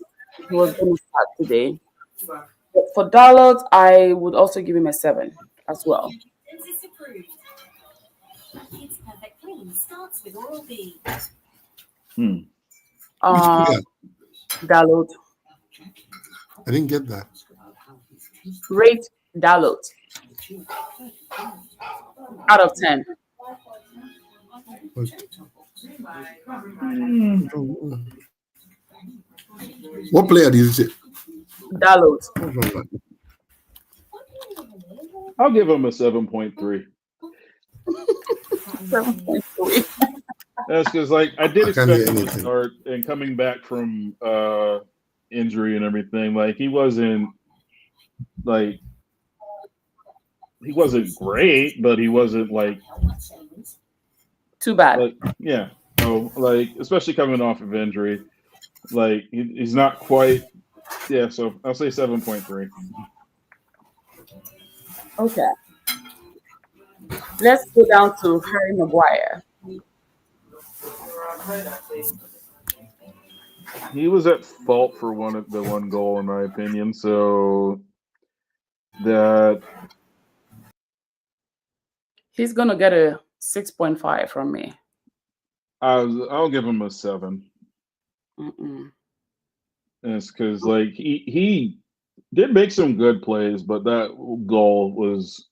he was going to start today. But for Dalot, I would also give him a 7 as well. Which Uh, player? Dalot. I didn't get that. Rate Dalot out of 10. What player did you say? Dalot. I'll give him a 7.3. 7.3. That's because, like, I did I can't hear expect him to anything. start, and coming back from injury and everything, like he wasn't great, but he wasn't Too bad. yeah. So like, especially coming off of injury, like he's not quite. Yeah, so I'll say 7.3. Okay. Let's go down to Harry Maguire. He was at fault for the one goal, in my opinion. So that He's going to get a 6.5 from me. I'll give him a 7. Mm-mm. And it's because like he did make some good plays, but that goal was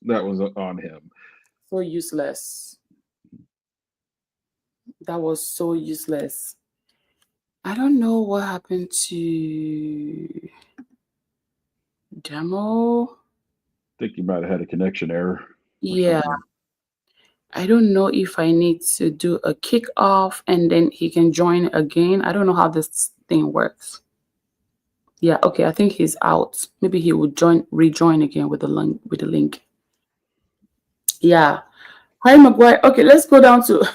on him. So useless. That was so useless. I don't know what happened to Demo. I think you might have had a connection error. Yeah. I don't know if I need to do a kickoff and then he can join again. I don't know how this thing works. Yeah, okay. I think he's out. Maybe he will rejoin again with the link. With the link. Yeah. Harry Maguire. Okay, let's go down to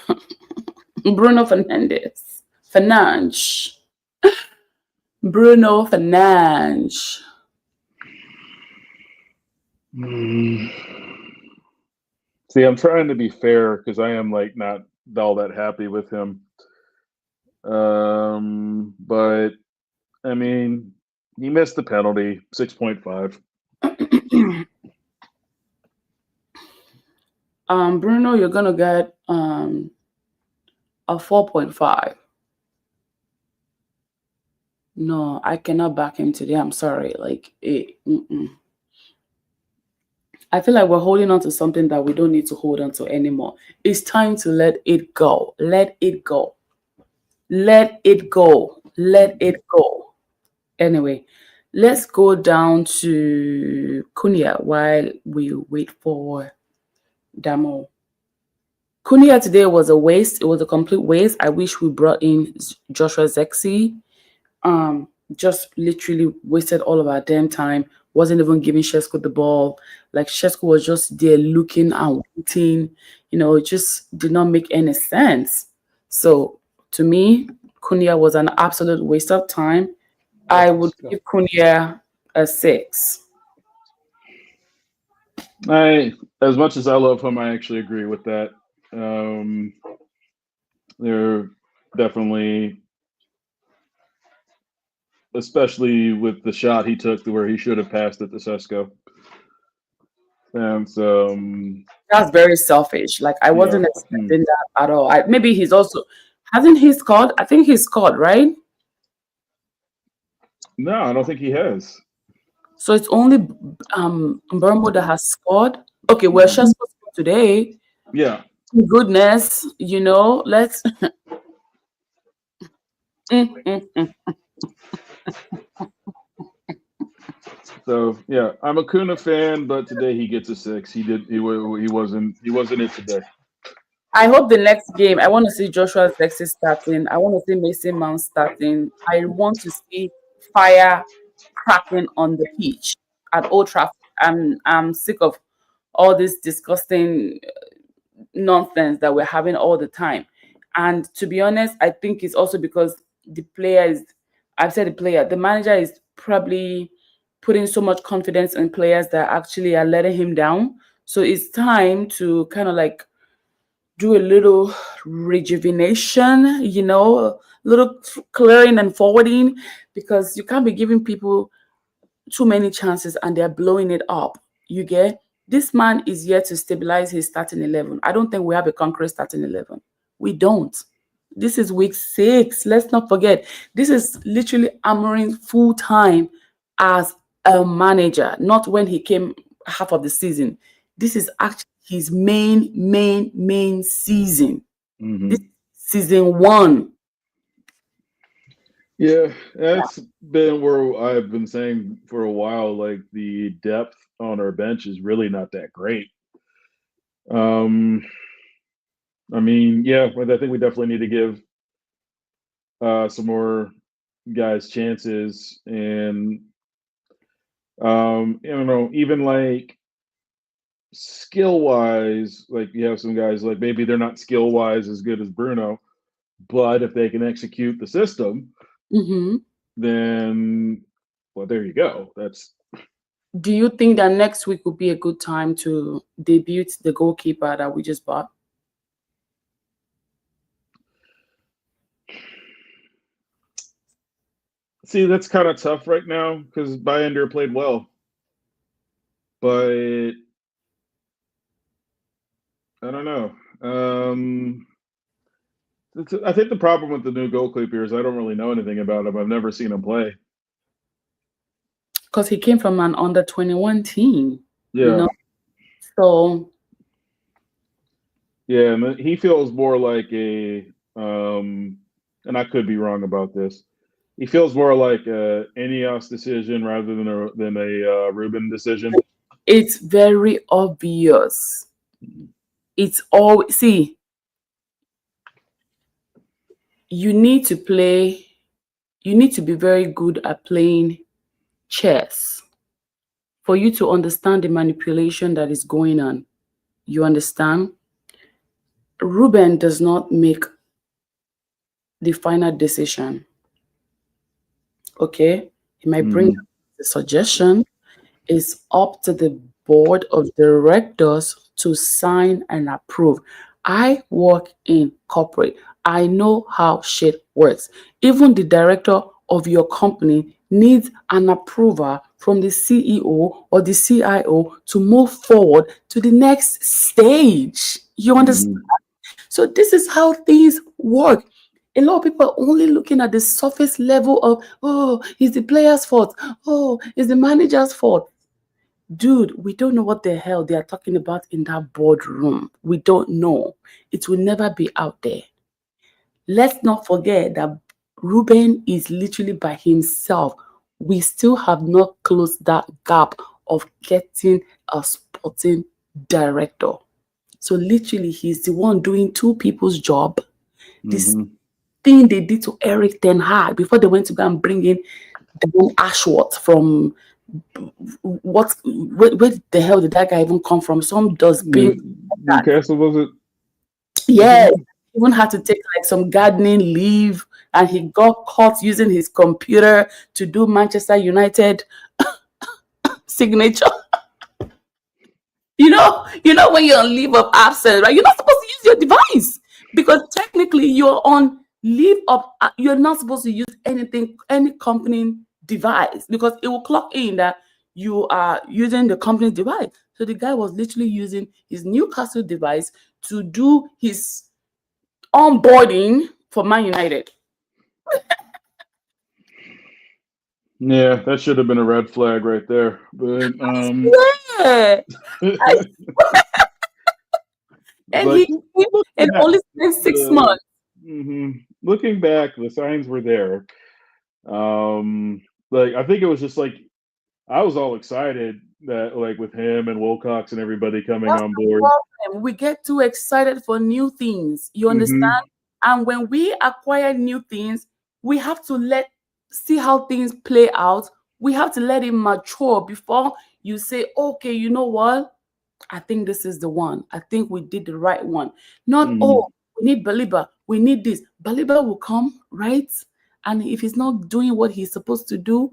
Bruno Fernandes. Fernandes. Bruno Fernandes. Mm. See, I'm trying to be fair because I am like not all that happy with him. But I mean, he missed the penalty, 6.5. Bruno, you're gonna get a 4.5. No, I cannot back him today. I'm sorry. Like I feel like we're holding on to something that we don't need to hold on to anymore. It's time to let it go. Let it go. Let it go. Let it go. Anyway, let's go down to Kunia while we wait for Damo. Kunia today was a waste. It was a complete waste. I wish we brought in Joshua Zexi. Just literally wasted all of our damn time. Wasn't even giving Shesko the ball. Like Shesko was just there looking and waiting. It just did not make any sense. So to me, Kunia was an absolute waste of time. I would give Kunia a 6. As much as I love him, I actually agree with that. They're definitely, especially with the shot he took to where he should have passed it to Sesko. And That's very selfish. Like I wasn't yeah. expecting that at all. Maybe he's also hasn't he scored? I think he scored, right? No, I don't think he has. So it's only Mbeumo that has scored. Okay, well, Shesko scored today. Yeah. Goodness, let's. Mm. So yeah, I'm a Kuna fan, but today he gets a 6. He wasn't it today. I hope the next game. I want to see Joshua Zexi starting. I want to see Mason Mount starting. I want to see fire cracking on the pitch at Old Trafford. I'm sick of all this disgusting nonsense that we're having all the time. And to be honest, I think it's also because the player is, I've said the player, the manager is probably putting so much confidence in players that actually are letting him down. So it's time to kind of like do a little rejuvenation, a little clearing and forwarding, because you can't be giving people too many chances and they're blowing it up. You get this man is yet to stabilize his starting 11. I don't think we have a concrete starting 11. We don't. This is week 6. Let's not forget. This is literally Amorim full time as a manager, not when he came half of the season. This is actually his main season. Mm-hmm. This is season 1. Yeah, that's been where I've been saying for a while. Like the depth on our bench is really not that great. I mean, yeah, I think we definitely need to give some more guys chances, and I don't know, even like skill wise, like you have some guys like maybe they're not skill wise as good as Bruno, but if they can execute the system, Mm-hmm. then well, there you go. That's Do you think that next week would be a good time to debut the goalkeeper that we just bought? see that's kind of tough right now because Bayender played well, but I don't know. I think the problem with the new goalkeeper is I don't really know anything about him. I've never seen him play. Because he came from an under 21 team. Yeah. So yeah, and he feels more like a and I could be wrong about this. He feels more like a Ineos decision rather than a Ruben decision. it's very obvious. It's all see, you need to be very good at playing chess for you to understand the manipulation that is going on. You understand? Ruben does not make the final decision. Okay? He might bring Mhm. a suggestion. It's up to the board of directors to sign and approve. I work in corporate. I know how shit works. Even the director of your company needs an approval from the CEO or the CIO to move forward to the next stage. You understand? Mhm. So this is how things work. A lot of people are only looking at the surface level of, oh, it's the player's fault. Oh, it's the manager's fault. Dude, we don't know what the hell they are talking about in that boardroom. We don't know. It will never be out there. Let's not forget that Ruben is literally by himself. We still have not closed that gap of getting a sporting director. So literally, he's the one doing two people's job. This Mhm. thing they did to Eric Ten Hag before they went to go and bring in Dan Ashworth from where the hell did that guy even come from? Some dustbin. Newcastle, was it? Yes, even had to take like some gardening leave, and he got caught using his computer to do Manchester United signature. You know when you're on leave of absence, right? You're not supposed to use your device because technically you're on leave of. You're not supposed to use any company device because it will clock in that you are using the company's device. So the guy was literally using his Newcastle device to do his onboarding for Man United. Yeah, that should have been a red flag right there. But Yeah, I, it's and like he came and looking back, only spent 6 months. looking back, the signs were there. Like I think it was just like I was all excited that like with him and Wilcox and everybody coming That's on the board. problem. We get too excited for new things. You Hmm. understand? And when we acquire new things, we have to see how things play out. We have to let it mature before you say, okay, you know what? I think this is the one. I think we did the right one. Not, oh, Hmm. we need Baliba. We need this. Baliba will come, right? And if he's not doing what he's supposed to do,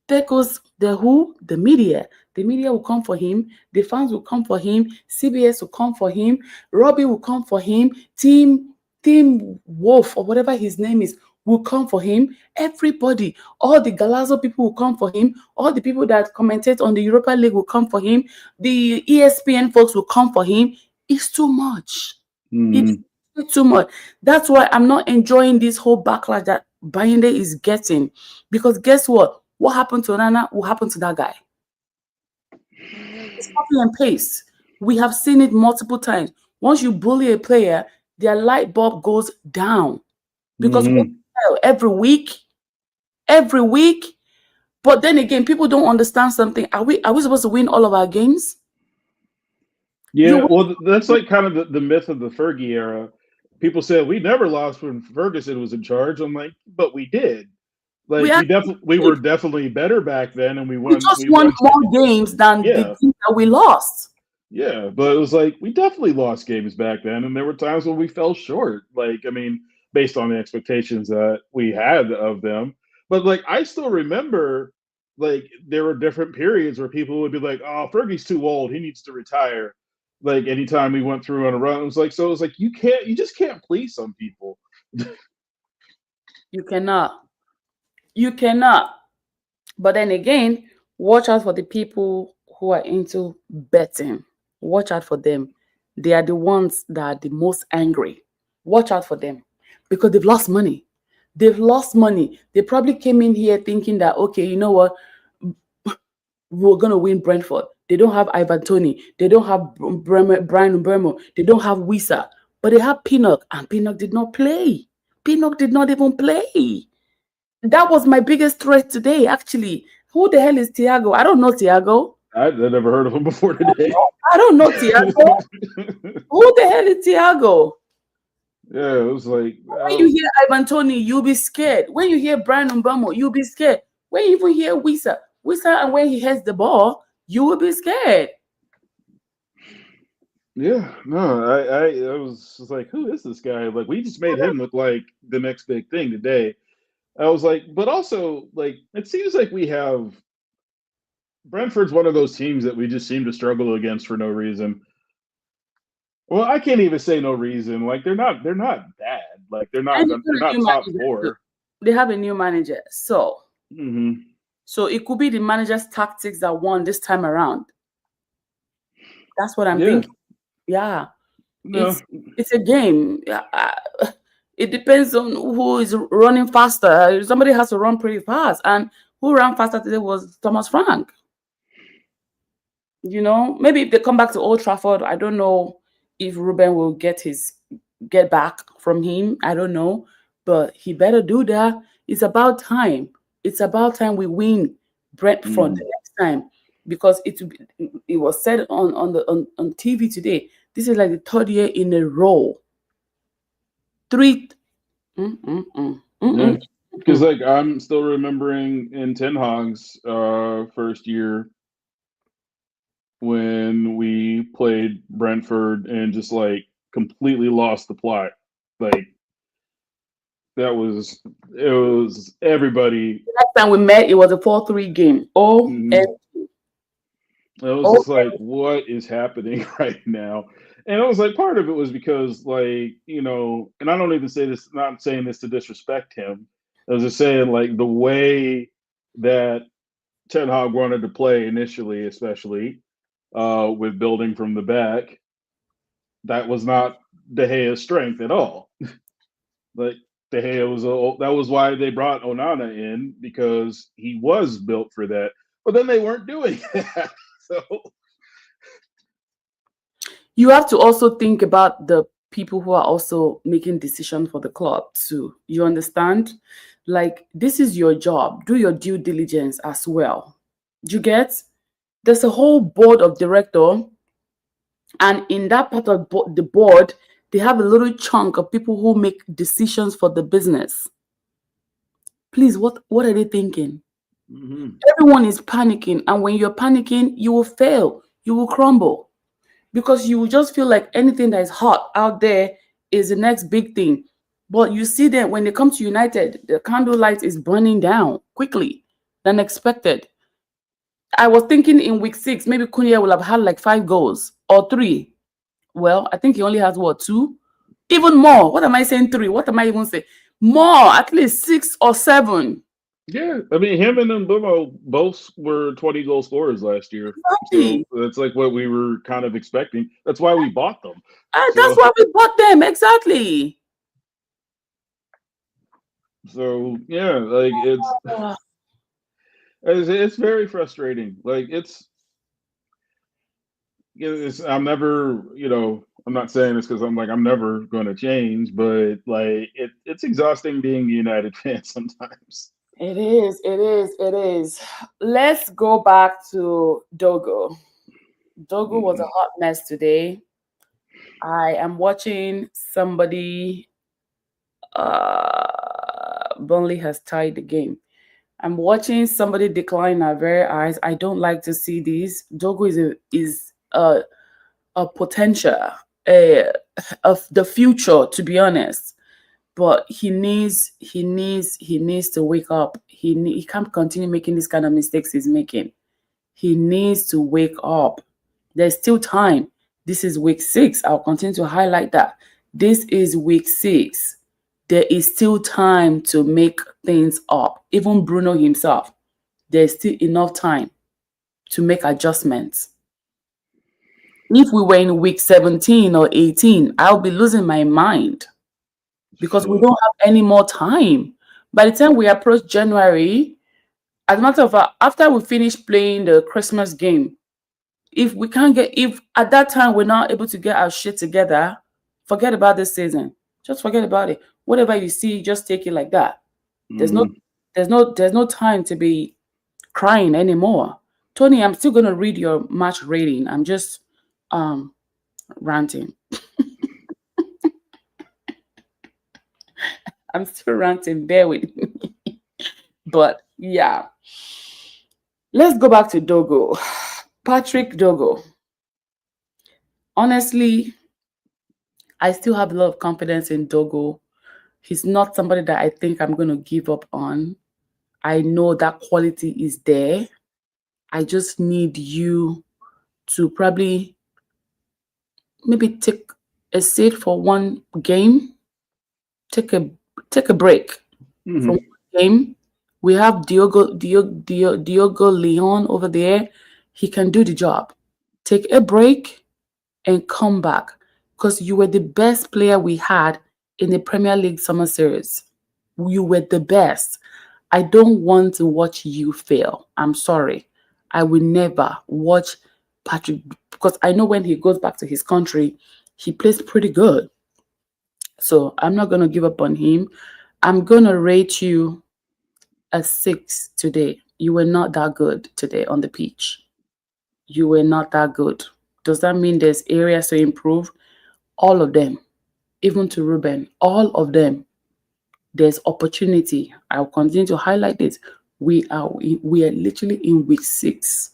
there goes the who? The media. The media will come for him. The fans will come for him. CBS will come for him. Robbie will come for him. Team Wolf or whatever his name is will come for him. Everybody, all the Galazzo people will come for him. All the people that commentate on the Europa League will come for him. The ESPN folks will come for him. It's too much. It's Hmm. too much. That's why I'm not enjoying this whole backlash that Bayende is getting. Because guess what? What happened to Nana will happen to that guy. It's copy and paste. We have seen it multiple times. Once you bully a player, their light bulb goes down. Because what Hmm. the hell, every week. But then again, people don't understand something. Are we supposed to win all of our games? You Yeah, win. well, that's like kind of the myth of the Fergie era. People said we never lost when Ferguson was in charge. I'm like, but we did. We Like actually we did. were definitely better back then, and We just we won won. more games than the Yeah, games that we lost. yeah, but it was like we definitely lost games back then, and there were times when we fell short. Like, I mean, based on the expectations that we had of them. But like, I still remember, like, there were different periods where people would be like, "Oh, Fergie's too old; he needs to retire." Like, anytime we went through on a run, it was like, so it was like you just can't please some people. You cannot. You cannot. But then again, watch out for the people who are into betting. Watch out for them. They are the ones that are the most angry. Watch out for them because they've lost money. They've lost money. They probably came in here thinking that, okay, you know what? We're going to win Brentford. They don't have Ivan Tony. They don't have Brian Mbeumo. They don't have Wisa. But they have Pinnock, and Pinnock did not play. Pinnock did not even play. That was my biggest threat today, actually. Who the hell is Thiago? I don't know Thiago. I'd never heard of him before today. I don't know Thiago. Who the hell is Thiago? Yeah, it was like, When you hear Ivan Tony, you'll be scared. When you hear Brian Mbeumo, you'll be scared. When you even hear Wisa, and when he hits the ball, you will be scared. Yeah, no, I was just like, who is this guy? Like, we just made him look like the next big thing today. I was like, but also, like, it seems like we have Brentford's one of those teams that we just seem to struggle against for no reason. Well, I can't even say no reason. Like, they're not bad. Like, And they're a not new top manager too. four. They have a new manager. So Hmm. it could be the manager's tactics that won this time around. That's what I'm Yeah, thinking. Yeah. no, It's a game. Yeah, it depends on who is running faster. Somebody has to run pretty fast, and who ran faster today was Thomas Frank. Maybe if they come back to Old Trafford, I don't know if Ruben will get back from him. I don't know, but he better do that. It's about time. It's about time we win Brentford the mm, next time, because it was said on TV today. This is like the third year in a row. Three. Mm, mm, mm, mm, yeah. mm, Because mm. like I'm still remembering in Ten Hag's first year when we played Brentford and just like completely lost the plot. Like that was it was everybody. Last time we met, it was a 4-3 game. Mhm. It was Oh, just like, what is happening right now? And it was like part of it was because like, and I don't even say this, not saying this to disrespect him. I was just saying like the way that Ten Hag wanted to play initially, especially with building from the back, that was not De Gea's strength at all. Like De Gea that was why they brought Onana in because he was built for that. But then they weren't doing that. So you have to also think about the people who are also making decisions for the club too. You understand? Like, this is your job. Do your due diligence as well. Do you get? There's a whole board of director, and in that part of the board, they have a little chunk of people who make decisions for the business. Please, what are they thinking? mhm. Everyone is panicking, and when you're panicking, you will fail. You will crumble, because you will just feel like anything that is hot out there is the next big thing. But you see that when they come to United, the candlelight is burning down quickly than expected. I was thinking in week 6, maybe Cunha will have had like 5 goals or 3. Well, I think he only has what, 2? Even more. What am I saying? 3? What am I even saying? More, at least 6 or 7. Yeah, I mean, him and Mbeumo both were 20 goal scorers last year. So Exactly. that's like what we were kind of expecting. That's why we bought them. That's So, why we bought them. Exactly. so yeah, like Ah, it's very frustrating. Like I'm never, I'm not saying this because I'm like I'm never going to change, but like it's exhausting being a United fan sometimes. it is. It is. It is. Let's go back to Dogo. Dogo was a Mm, hot mess today. I am watching somebody. Burnley has tied the game. I'm watching somebody decline our very eyes. I don't like to see this. Dogo is a potential uh, of the future, to be honest. But he needs to wake up. He can't continue making this kind of mistakes he's making. He needs to wake up. There's still time. This is week 6. I'll continue to highlight that. This is week 6. There is still time to make things up. Even Bruno himself, there's still enough time to make adjustments. If we were in week 17 or 18, I'll be losing my mind, because we shit. don't have any more time. By the time we approach January, as a matter of fact, after we finish playing the Christmas game, if at that time we're not able to get our shit together, forget about this season. Just forget about it. Whatever you see, just take it like that. There's no Hmm. there's no time to be crying anymore. Tony, I'm still gonna read your match rating. I'm just um ranting. I'm still ranting. Bear with me. But yeah. Let's go back to Dogo. Patrick Dogo. Honestly, I still have a lot of confidence in Dogo. He's not somebody that I think I'm going to give up on. I know that quality is there. I just need you to probably maybe take a seat for one game. Take a break from one game. We have Diogo Leon over there. He can do the job. Take a break and come back because you were the best player we had in the Premier League Summer Series. You were the best. I don't want to watch you fail. I'm sorry. I will never watch Patrick because I know when he goes back to his country, he plays pretty good. So I'm not going to give up on him. I'm going to rate you a 6 today. You were not that good today on the pitch. You were not that good. Does that mean there's areas to improve? All of them, even to Ruben, all of them. There's opportunity. I'll continue to highlight this. We are literally in week 6.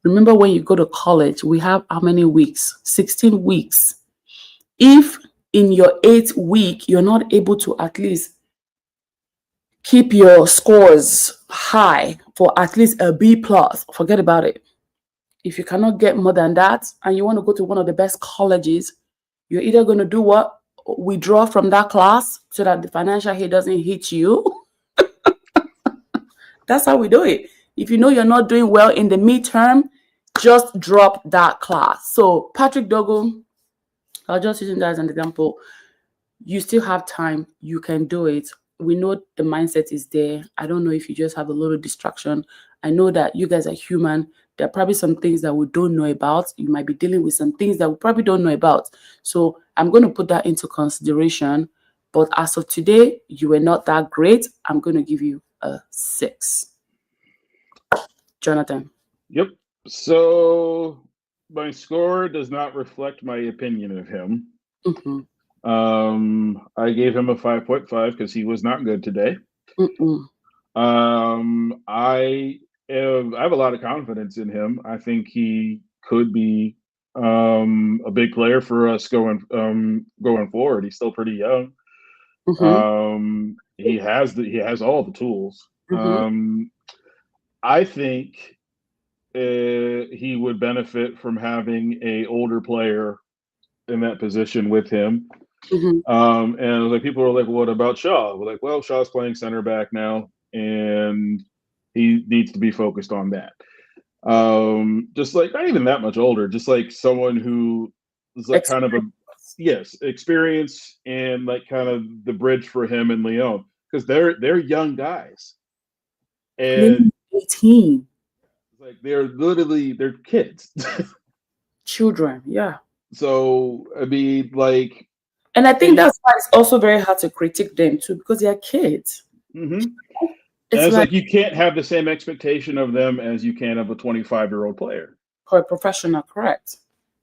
Remember when you go to college, we have how many weeks? 16 weeks. If in your 8th week you're not able to at least keep your scores high for at least a B plus, forget about it. If you cannot get more than that and you want to go to one of the best colleges, you're either going to do what? Withdraw from that class so that the financial hit doesn't hit you. That's how we do it. If you know you're not doing well in the midterm, just drop that class. So Patrick Dogo, I'll just use that as an example. You still have time. You can do it. We know the mindset is there. I don't know if you just have a little distraction. I know that you guys are human. There are probably some things that we don't know about. You might be dealing with some things that we probably don't know about. So I'm going to put that into consideration. But as of today, you were not that great. I'm going to give you a 6. Jonathan. Yep. So my score does not reflect my opinion of him. Mm-hmm. I gave him a 5.5 because he was not good today. Mm-mm. I have a lot of confidence in him. I think he could be a big player for us going forward. He's still pretty young. Mm-hmm. He has all the tools. Mm-hmm. I think he would benefit from having a older player in that position with him. Mm-hmm. And like people are like, "What about Shaw?" We're like, "Well, Shaw's playing center back now, and he needs to be focused on that." Just like not even that much older, just like someone who is like kind of a experience and like kind of the bridge for him and Leon because they're young guys and 18 like they're kids. children, yeah. So I mean, like, And I think and that's why it's also very hard to critique them too, because they are kids. and It's it's like like you can't have the same expectation of them as you can of a 25-year-old player. for a professional, correct?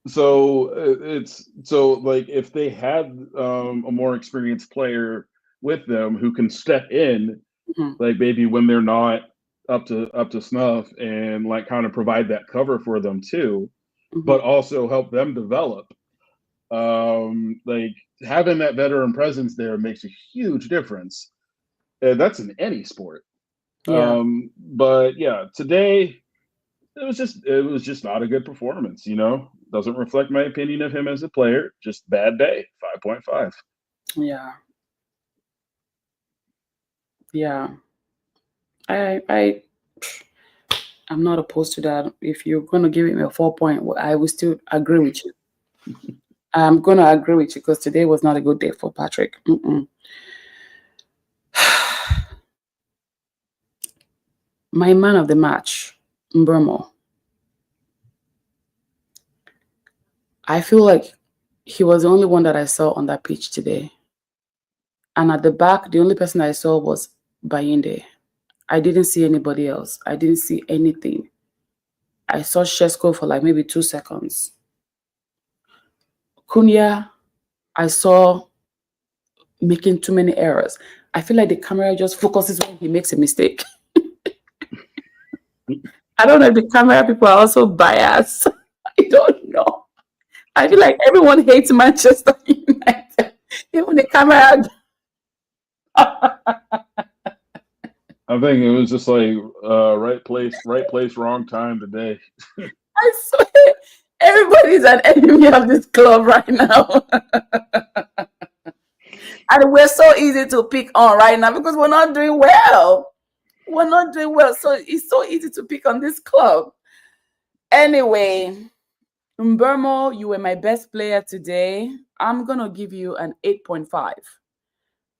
So it's so like if they had a more experienced player with them who can step in, Mm-hmm. like maybe when they're not up to snuff and like kind of provide that cover for them too, Mm-hmm. but also help them develop. Like having that veteran presence there makes a huge difference. That's in any sport. Yeah. But yeah, today it was just not a good performance, you know. Doesn't reflect my opinion of him as a player. Just bad day. 5.5. Yeah. Yeah. I I'm not opposed to that. If you're gonna give him a 4 point, I will still agree with you. I'm gonna agree with you because today was not a good day for Patrick. My man of the match, Mbeumo. I feel like he was the only one that I saw on that pitch today. And at the back, the only person I saw was Bayinde. I didn't see anybody else. I didn't see anything. I saw Shesko for like maybe 2 seconds. Cunha, I saw making too many errors. I feel like the camera just focuses when he makes a mistake. I don't know if the camera people are also biased. I don't know. I feel like everyone hates Manchester United. Even the camera. I think it was just like right place, wrong time today. I swear, everybody's an enemy of this club right now. And we're so easy to pick on right now because we're not doing well. We're not doing well. So it's so easy to pick on this club. Anyway, Mbeumo, you were my best player today. I'm going to give you an 8.5.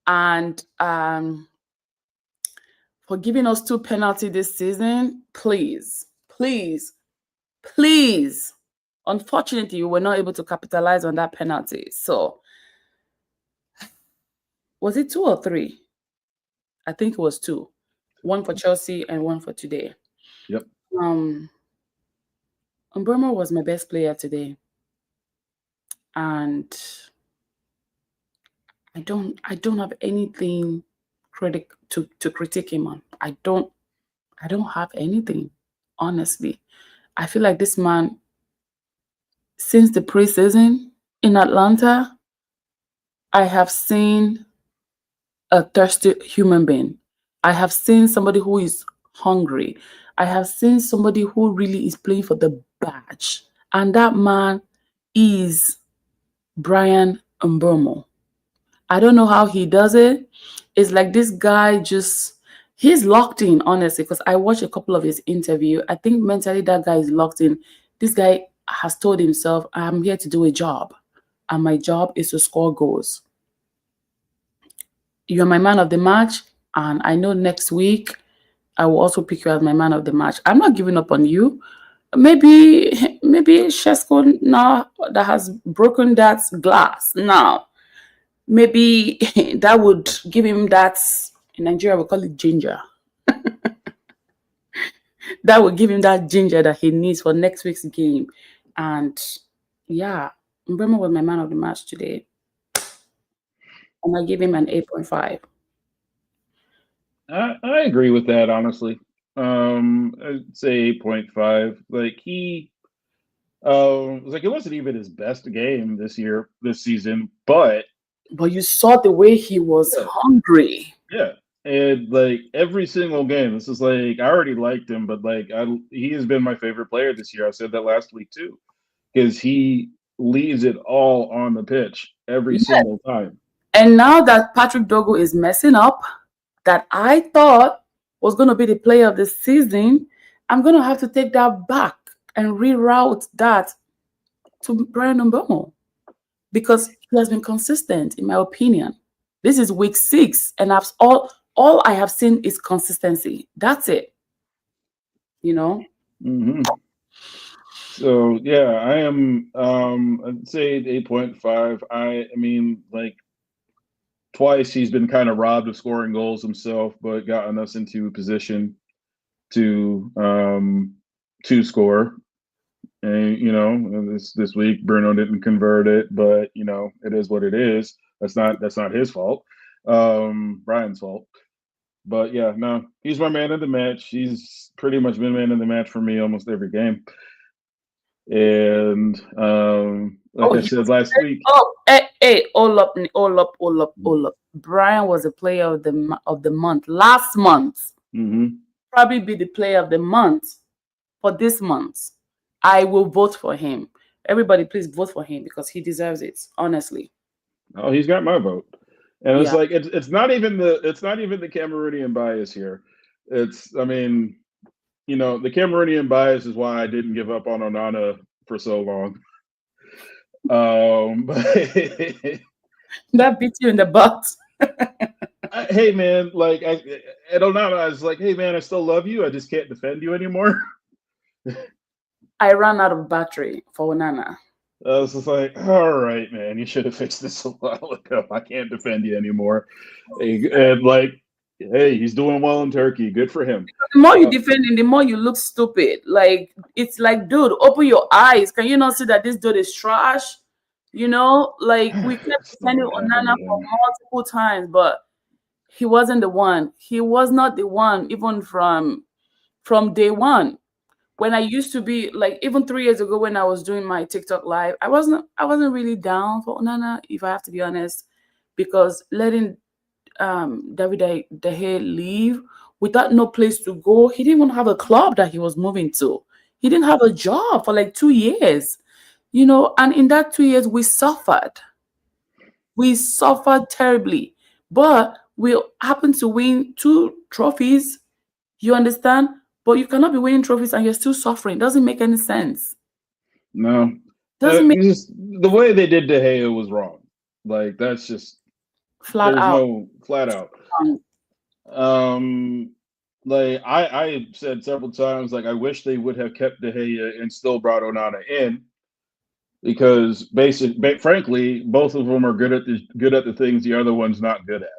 And for giving us 2 penalties this season, please, please, please. Unfortunately, we were not able to capitalize on that penalty. So, was it 2 or 3? I think it was 2. One for Chelsea and one for today. Yep. Mbeumo was my best player today. And I don't have anything to critique him on. I don't have anything, honestly. I feel like this man, since the preseason in Atlanta, I have seen a thirsty human being. I have seen somebody who is hungry. I have seen somebody who really is playing for the badge. And that man is Brian Mbeumo. I don't know how he does it. It's like this guy he's locked in, honestly, because I watched a couple of his interview. I think mentally that guy is locked in. This guy has told himself, I'm here to do a job, and my job is to score goals. You're my man of the match, and I know next week I will also pick you as my man of the match. I'm not giving up on you. Maybe Shesko now that has broken that glass now. Maybe that would give him that, in Nigeria we call it ginger. That would give him that ginger that he needs for next week's game. And yeah, Mbeumo was my man of the match today. And I give him an 8.5. I agree with that, honestly. I'd say 8.5. Like it wasn't even his best game this season, but you saw the way he was hungry. Yeah. And like every single game, this is like I already liked him, but like he has been my favorite player this year. I said that last week too, because he leaves it all on the pitch every single time. And now that Patrick Dogo is messing up, that I thought was going to be the player of the season, I'm going to have to take that back and reroute that to Brian Mbeumo, because he has been consistent, in my opinion. This is week 6, and all I have seen is consistency. That's it. You know? Mm-hmm. So yeah, I am I'd say 8.5. I mean, like twice he's been kind of robbed of scoring goals himself, but gotten us into position to score. And you know, this week Bruno didn't convert it, but you know, it is what it is. That's not his fault. Brian's fault. But yeah, no, he's my man of the match. He's pretty much been man of the match for me almost every game. And like I said last week. Oh, hey, all up. Brian was the player of the month last month. Mm-hmm. Probably be the player of the month for this month. I will vote for him. Everybody, please vote for him because he deserves it. Honestly. Oh, he's got my vote. And it's like it's not even the Cameroonian bias here. I mean, you know, the Cameroonian bias is why I didn't give up on Onana for so long. But that beat you in the butt. Hey man, like I Onana, I was like, hey man, I still love you. I just can't defend you anymore. I ran out of battery for Onana. I was just like, all right, man, you should have fixed this a while ago. I can't defend you anymore. And like, hey, he's doing well in Turkey. Good for him. The more you defend him, the more you look stupid. Like, it's like, dude, open your eyes. Can you not see that this dude is trash? You know, like we kept defending Onana for multiple times, but he wasn't the one. He was not the one, even from from day one. When I used to be like even 3 years ago when I was doing my TikTok live, I wasn't really down for Onana, if I have to be honest, because letting David De Gea leave without no place to go, he didn't even have a club that he was moving to. He didn't have a job for like 2 years, and in that 2 years we suffered. We suffered terribly, but we happened to win two trophies. You understand? But you cannot be winning trophies and you're still suffering. Doesn't make any sense. No, Doesn't make just the way they did De Gea was wrong. Like that's just flat there's out. no flat out. Like I said several times, like I wish they would have kept De Gea and still brought Onana in because frankly, both of them are good at the things the other one's not good at.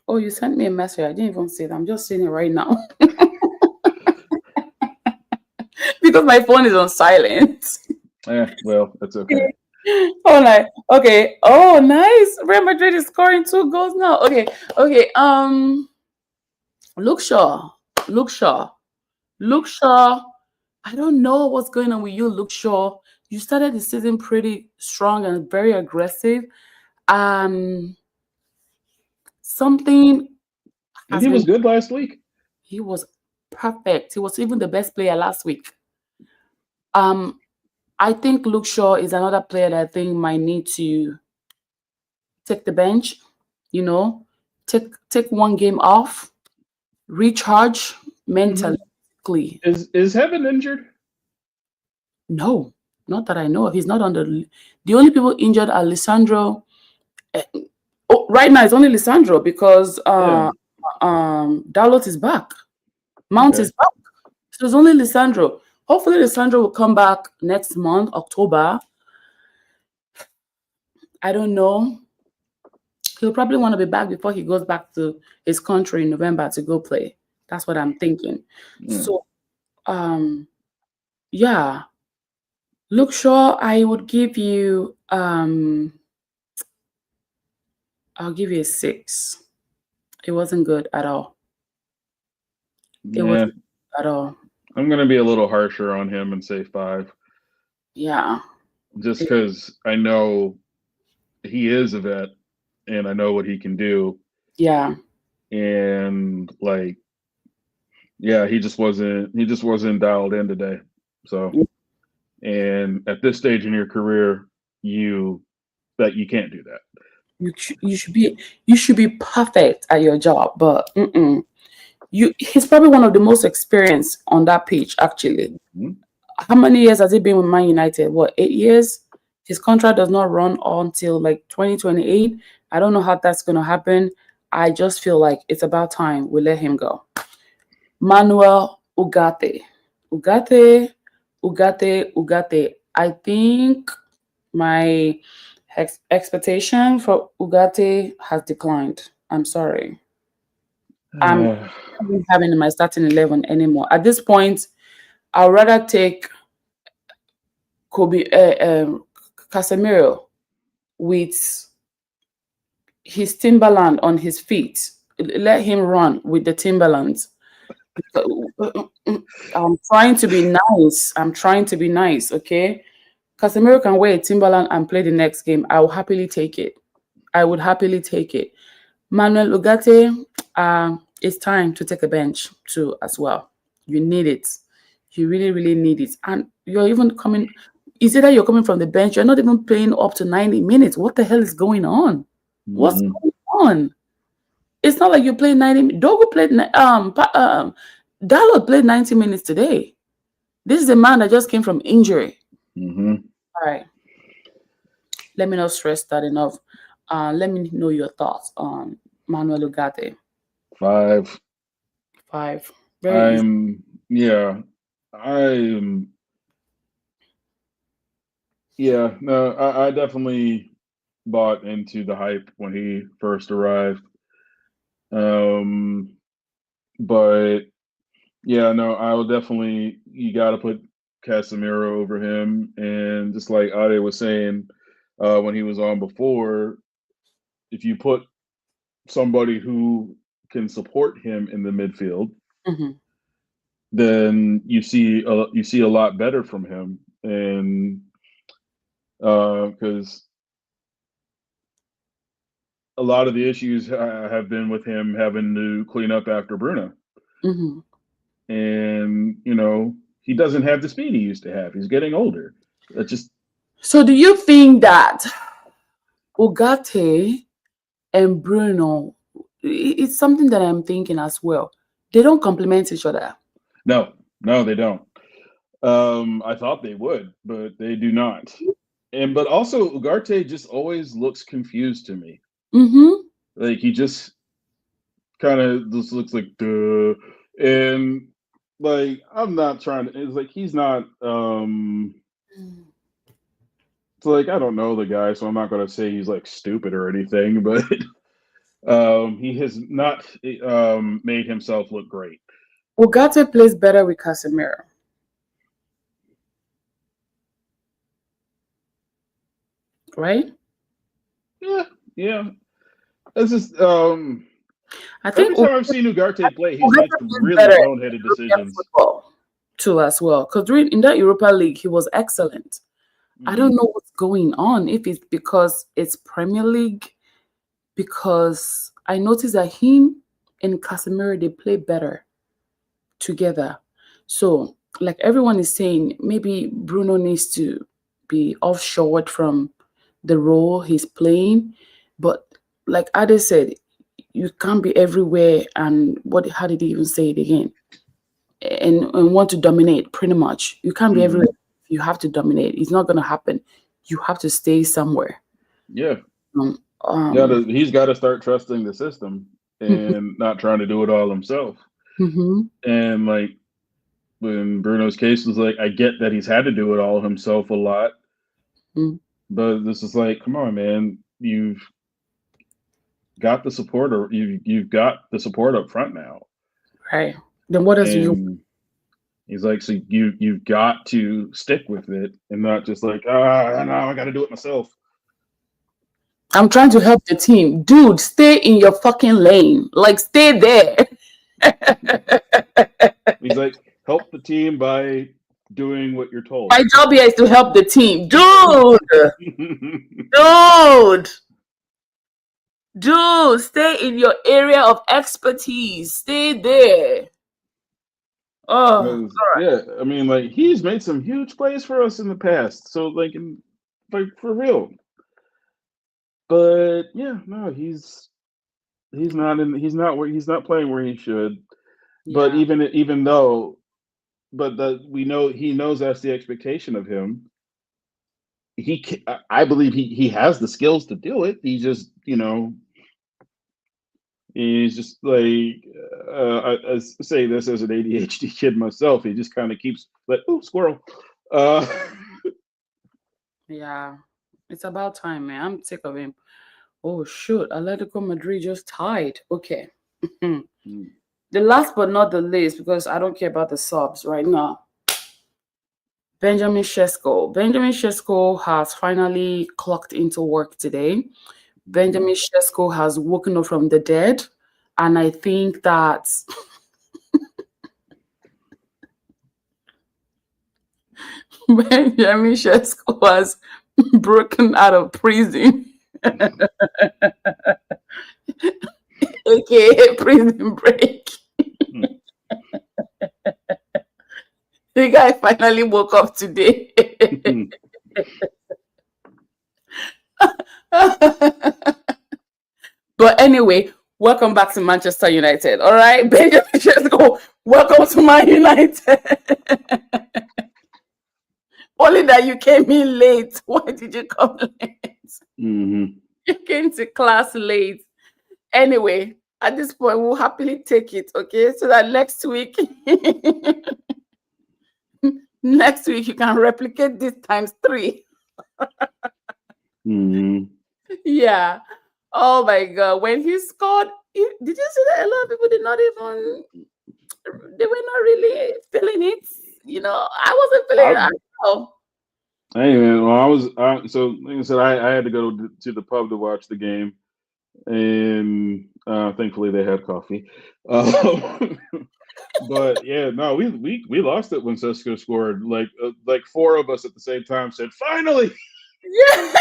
Oh, you sent me a message. I didn't even see that. I'm just seeing it right now. Because my phone is on silent. Well, that's okay. Oh, like, okay. Oh, nice. Real Madrid is scoring 2 goals now. Okay. Luke Shaw. Luke Shaw. Luke Shaw. I don't know what's going on with you, Luke Shaw. You started the season pretty strong and very aggressive. Something And he was good last week. He was perfect. He was even the best player last week. I think Luke Shaw is another player that I think might need to take the bench, take one game off, recharge mentally. Is Heaven injured? No, not that I know of. He's not on the only people injured are Lisandro. Right now it's only Lisandro because Dalot is back. Mount is back. So it's only Lisandro. Hopefully Lisandro will come back next month, October. I don't know. He'll probably want to be back before he goes back to his country in November to go play. That's what I'm thinking. So, yeah. Luke Shaw, I would give you I'll give you a 6. It wasn't good at all. It wasn't good at all. I'm gonna be a little harsher on him and say 5. Yeah. Just because I know he is a vet and I know what he can do. Yeah. And like, yeah, he just wasn't dialed in today. So, and at this stage in your career, you can't do that. You should be perfect at your job, but he's probably one of the most experienced on that pitch, actually. How many years has he been with Man United? What, 8 years? His contract does not run until like 2028. I don't know how that's going to happen. I just feel like it's about time we let him go. Manuel Ugarte. I think my expectation for Ugarte has declined. I'm sorry. I'm not having in my starting 11 anymore. At this point, I'd rather take Casemiro with his Timberland on his feet. Let him run with the Timberlands. I'm trying to be nice. Okay, Casemiro can wear a Timberland and play the next game. I will happily take it. Manuel Ugarte, it's time to take a bench too as well. You need it. You really, really need it. And you're even coming. Is it that you're coming from the bench? You're not even playing up to 90 minutes. What the hell is going on? What's going on? It's not like you played 90. Dogo played. Dalot played 90 minutes today. This is a man that just came from injury. All right. Let me not stress that enough. Let me know your thoughts on Manuel Ugarte. 5. 5. Very easy. I definitely bought into the hype when he first arrived. But yeah, no, I will definitely, you got to put Casemiro over him. And just like Ade was saying when he was on before, if you put somebody who can support him in the midfield, Mhm. then you see a lot better from him, and because a lot of the issues have been with him having to clean up after Bruno, Mhm. and he doesn't have the speed he used to have. He's getting older. That just So do you think that Ugarte and Bruno, it's something that I'm thinking as well. They don't complement each other. no, no, they don't. I thought they would, but they do not. But also Ugarte just always looks confused to me. Mm-hmm. Like he just kind of just looks like duh, and like I'm not trying to. It's like he's not. It's like I don't know the guy, so I'm not gonna say he's like stupid or anything, but he has not made himself look great. Ugarte plays better with Casemiro, right? Yeah, yeah. It's just I think every time I've seen Ugarte play, he's made Ugarte some plays really better in boneheaded European decisions. football too as well. Because during in that Europa League, he was excellent. I don't Mhm. know what's going on. If it's because it's Premier League, because I noticed that him and Casemiro they play better together. So, like everyone is saying, maybe Bruno needs to be offshored from the role he's playing. But like Ade said, you can't be everywhere. And what? How did he even say it again? And want to dominate. Pretty much, you can't be everywhere. Mhm. You have to dominate. It's not gonna happen. You have to stay somewhere. Yeah, Um, um, he's got to start trusting the system and not trying to do it all himself. mhm. And like when Bruno's case was like, I get that he's had to do it all himself a lot, Mm, but this is like, come on, man, you've got the support, or you've got the support up front now, right. Then what else do you? and he's like, so you've got to stick with it and not just like, no, I got to do it myself. I'm trying to help the team, dude. Stay in your fucking lane. Like, stay there. He's like, help the team by doing what you're told. My job here is to help the team, dude. Dude, dude. Stay in your area of expertise. Stay there. Oh, Yeah, I mean, like he's made some huge plays for us in the past, so like for real. But yeah, no, he's not playing where he should. But yeah, even though, but we know he knows that's the expectation of him. I believe he has the skills to do it. He just he's just like I say this as an ADHD kid myself. He just kind of keeps like, oh, squirrel. Uh, yeah. It's about time, man. I'm sick of him. Oh shoot, Atletico Madrid just tied. Okay. The last but not the least, because I don't care about the subs right now. Benjamin Shesko. Benjamin Shesko has finally clocked into work today. Benjamin Shesko has woken up from the dead. And I think that Benjamin Shesko has broken out of prison, aka prison break. The guy finally woke up today. But anyway, welcome back to Manchester United. All right, Benjamin Shesko, welcome to Man United. Only that you came in late. Why did you come late? Mm-hmm. You came to class late. Anyway, at this point, we'll happily take it, okay? So that next week you can replicate this times 3. Mm-hmm. Yeah. Oh my God. When he scored, did you see that a lot of people did not even, they were not really feeling it. I wasn't feeling it I, at all. hey man, well, so like I said, I had to go to the pub to watch the game, and thankfully they had coffee. But yeah, no, we lost it when Cisco scored. Like four of us at the same time said, "Finally!" Yeah,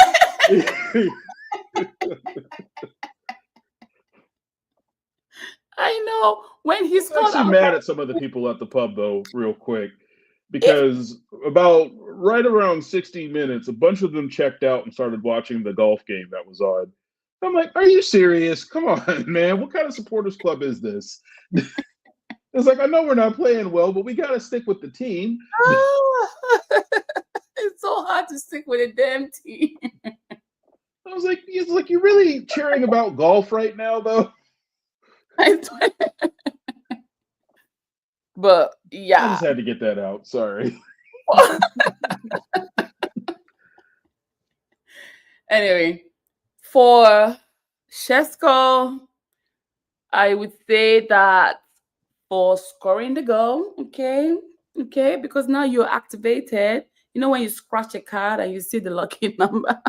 I know. When he I was scored, I actually was mad like, at some of the people at the pub though, real quick, because about right around 60 minutes, a bunch of them checked out and started watching the golf game that was on. I'm like, "Are you serious? Come on, man! What kind of supporters club is this?" It's like, I know we're not playing well, but we got to stick with the team. "Ah." It's so hard to stick with a damn team. I was like, it's like, you're really cheering about golf right now, though. I swear. But I yeah. just had to get that out. Sorry. Anyway, for Shesko, I would say that for scoring the goal, okay, because now you're activated. You know when you scratch a card and you see the lucky number.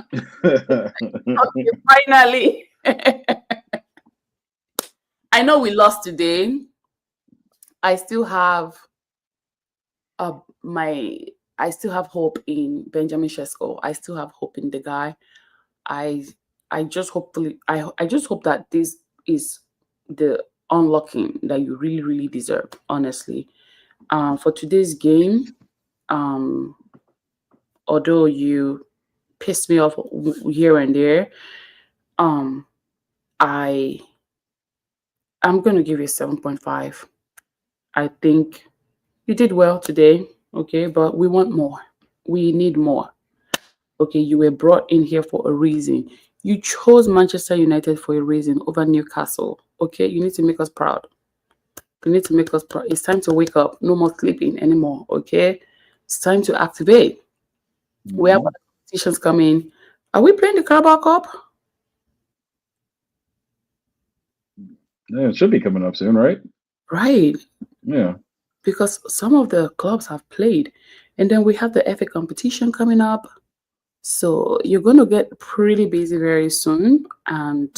Okay, finally. I know we lost today. I still have my I still have hope in Benjamin Shesko. I still have hope in the guy. I I just hope that this is the unlocking that you really really deserve. Honestly, for today's game, um, although you pissed me off here and there, um, I I'm gonna give you 7.5. I think you did well today, okay, but we want more. We need more. Okay, you were brought in here for a reason. You chose Manchester United for a reason over Newcastle. Okay, you need to make us proud. You need to make us proud. It's time to wake up. No more sleeping anymore. Okay, it's time to activate. We have other competitions coming. Are we playing the Carabao Cup? Yeah, it should be coming up soon, right? Right, Yeah. because some of the clubs have played, and then we have the FA competition coming up. So you're going to get pretty busy very soon, and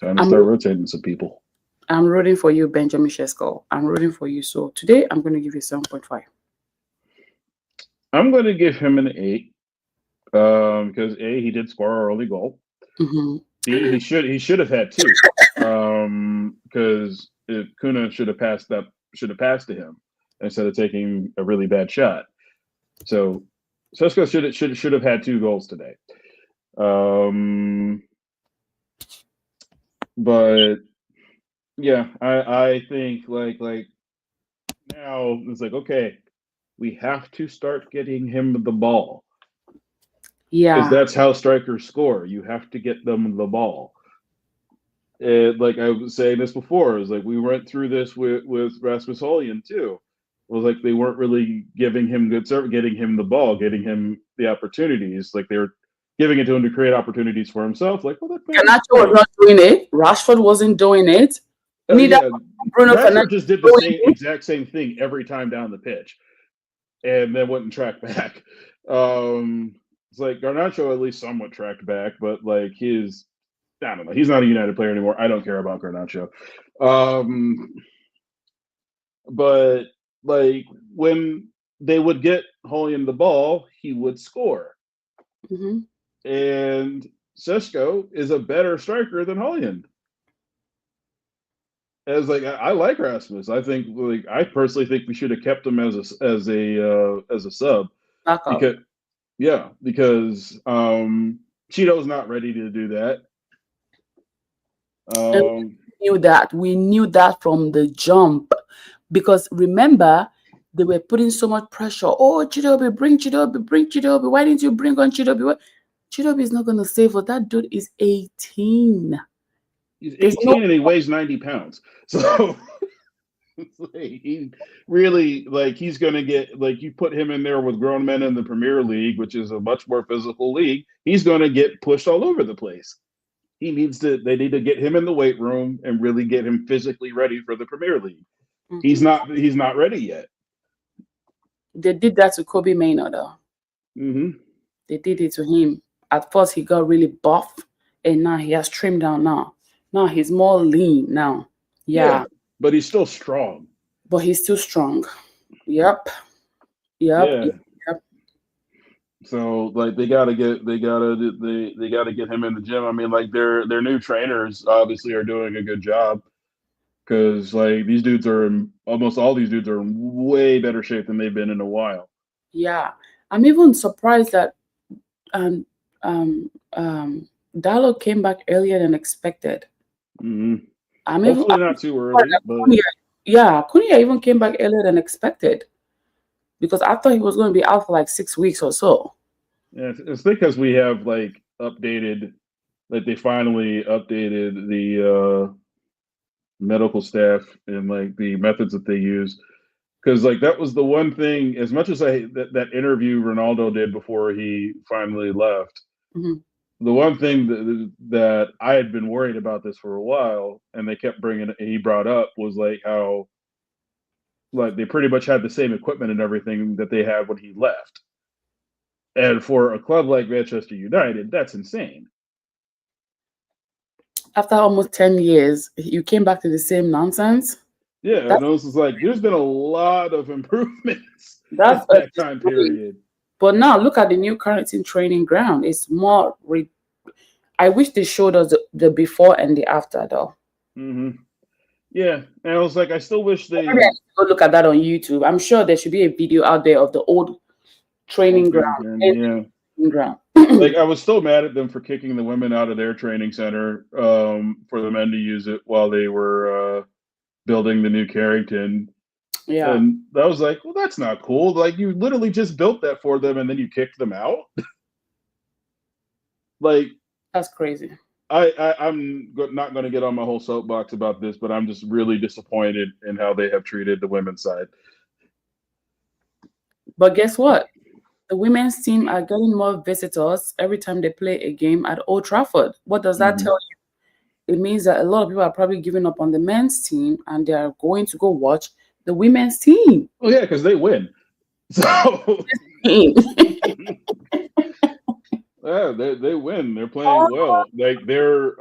Time to I'm start rotating some people. I'm rooting for you, Benjamin Shesko. I'm rooting for you. So today I'm going to give you 7.5. I'm going to give him an 8 because A, he did score our only goal. Mm-hmm. B, he should have had 2 because Kuna should have passed to him instead of taking a really bad shot. So Sesko should have had 2 goals today. But yeah, I think like now it's like, okay, we have to start getting him the ball because Yeah. that's how strikers score. You have to get them the ball. Like I was saying this before, it was like we went through this with Rasmus Holjen too. It was like they weren't really giving him good service, getting him the ball, getting him the opportunities. Like they were giving it to him to create opportunities for himself. Like, well, that man, Garnacho was not doing it. Rashford wasn't doing it. Neither yeah, Bruno Fernandes Rashford just did the doing it. exact same thing every time down the pitch, and then wouldn't track back. It's like Garnacho at least somewhat tracked back, but like I don't know. He's not a United player anymore. I don't care about Garnacho. But like when they would get Holland the ball, he would score. Mm-hmm. And Sesko is a better striker than Holland. As like I like Rasmus. I think like I personally think we should have kept him as a sub Backup. because Cheeto's not ready to do that. And we knew that from the jump, because remember they were putting so much pressure. Oh, Chidobe, bring Chidobe. Why didn't you bring on Chidobe? Chidobe is not going to save us. That dude is 18. He's There's no 18 and he weighs 90 pounds. So he really like he's gonna get like you put him in there with grown men in the Premier League, which is a much more physical league. He's gonna get pushed all over the place. They need to get him in the weight room and really get him physically ready for the Premier League. He's not ready yet. They did that to Kobe Maynard, though. Mm-hmm. They did it to him. At first, he got really buff, and now he has trimmed down. Now he's more lean. Now, yeah. but he's still strong. But he's still strong. Yep. Yep. Yeah. Yep. So like they gotta get him in the gym. I mean, like their new trainers obviously are doing a good job because like these dudes are almost all these dudes are in way better shape than they've been in a while. Yeah. I'm even surprised that um Dialogue came back earlier than expected. Hmm. I'm even Hopefully not too early, but Cunha even came back earlier than expected because I thought he was going to be out for like 6 weeks or so. yeah, it's because we have like updated, like they finally updated the medical staff and like the methods that they use. Because like that was the one thing. As much as that interview Ronaldo did before he finally left, Mhm. the one thing that I had been worried about this for a while, and they kept bringing he brought up was like how like they pretty much had the same equipment and everything that they had when he left. And for a club like Manchester United, that's insane. After almost 10 years, you came back to the same nonsense. Yeah, and That's it was just like there's been a lot of improvements in that's that time period. But now look at the new Carrington training ground. It's more. I wish they showed us the before and the after, though. Hmm. Yeah, and I was like, I still wish Maybe they I should go look at that on YouTube. I'm sure there should be a video out there of the old training ground. Yeah. Training ground. Like I was still mad at them for kicking the women out of their training center for the men to use it while they were building the new Carrington. Yeah, And I was like, well, that's not cool. Like you literally just built that for them and then you kicked them out. Like that's crazy. I'm not going to get on my whole soapbox about this, but I'm just really disappointed in how they have treated the women's side. But guess what? The women's team are getting more visitors every time they play a game at Old Trafford. What does that Mhm. tell you? It means that a lot of people are probably giving up on the men's team and they are going to go watch the women's team. Oh yeah, because they win. So yeah, they win. They're playing well. Like their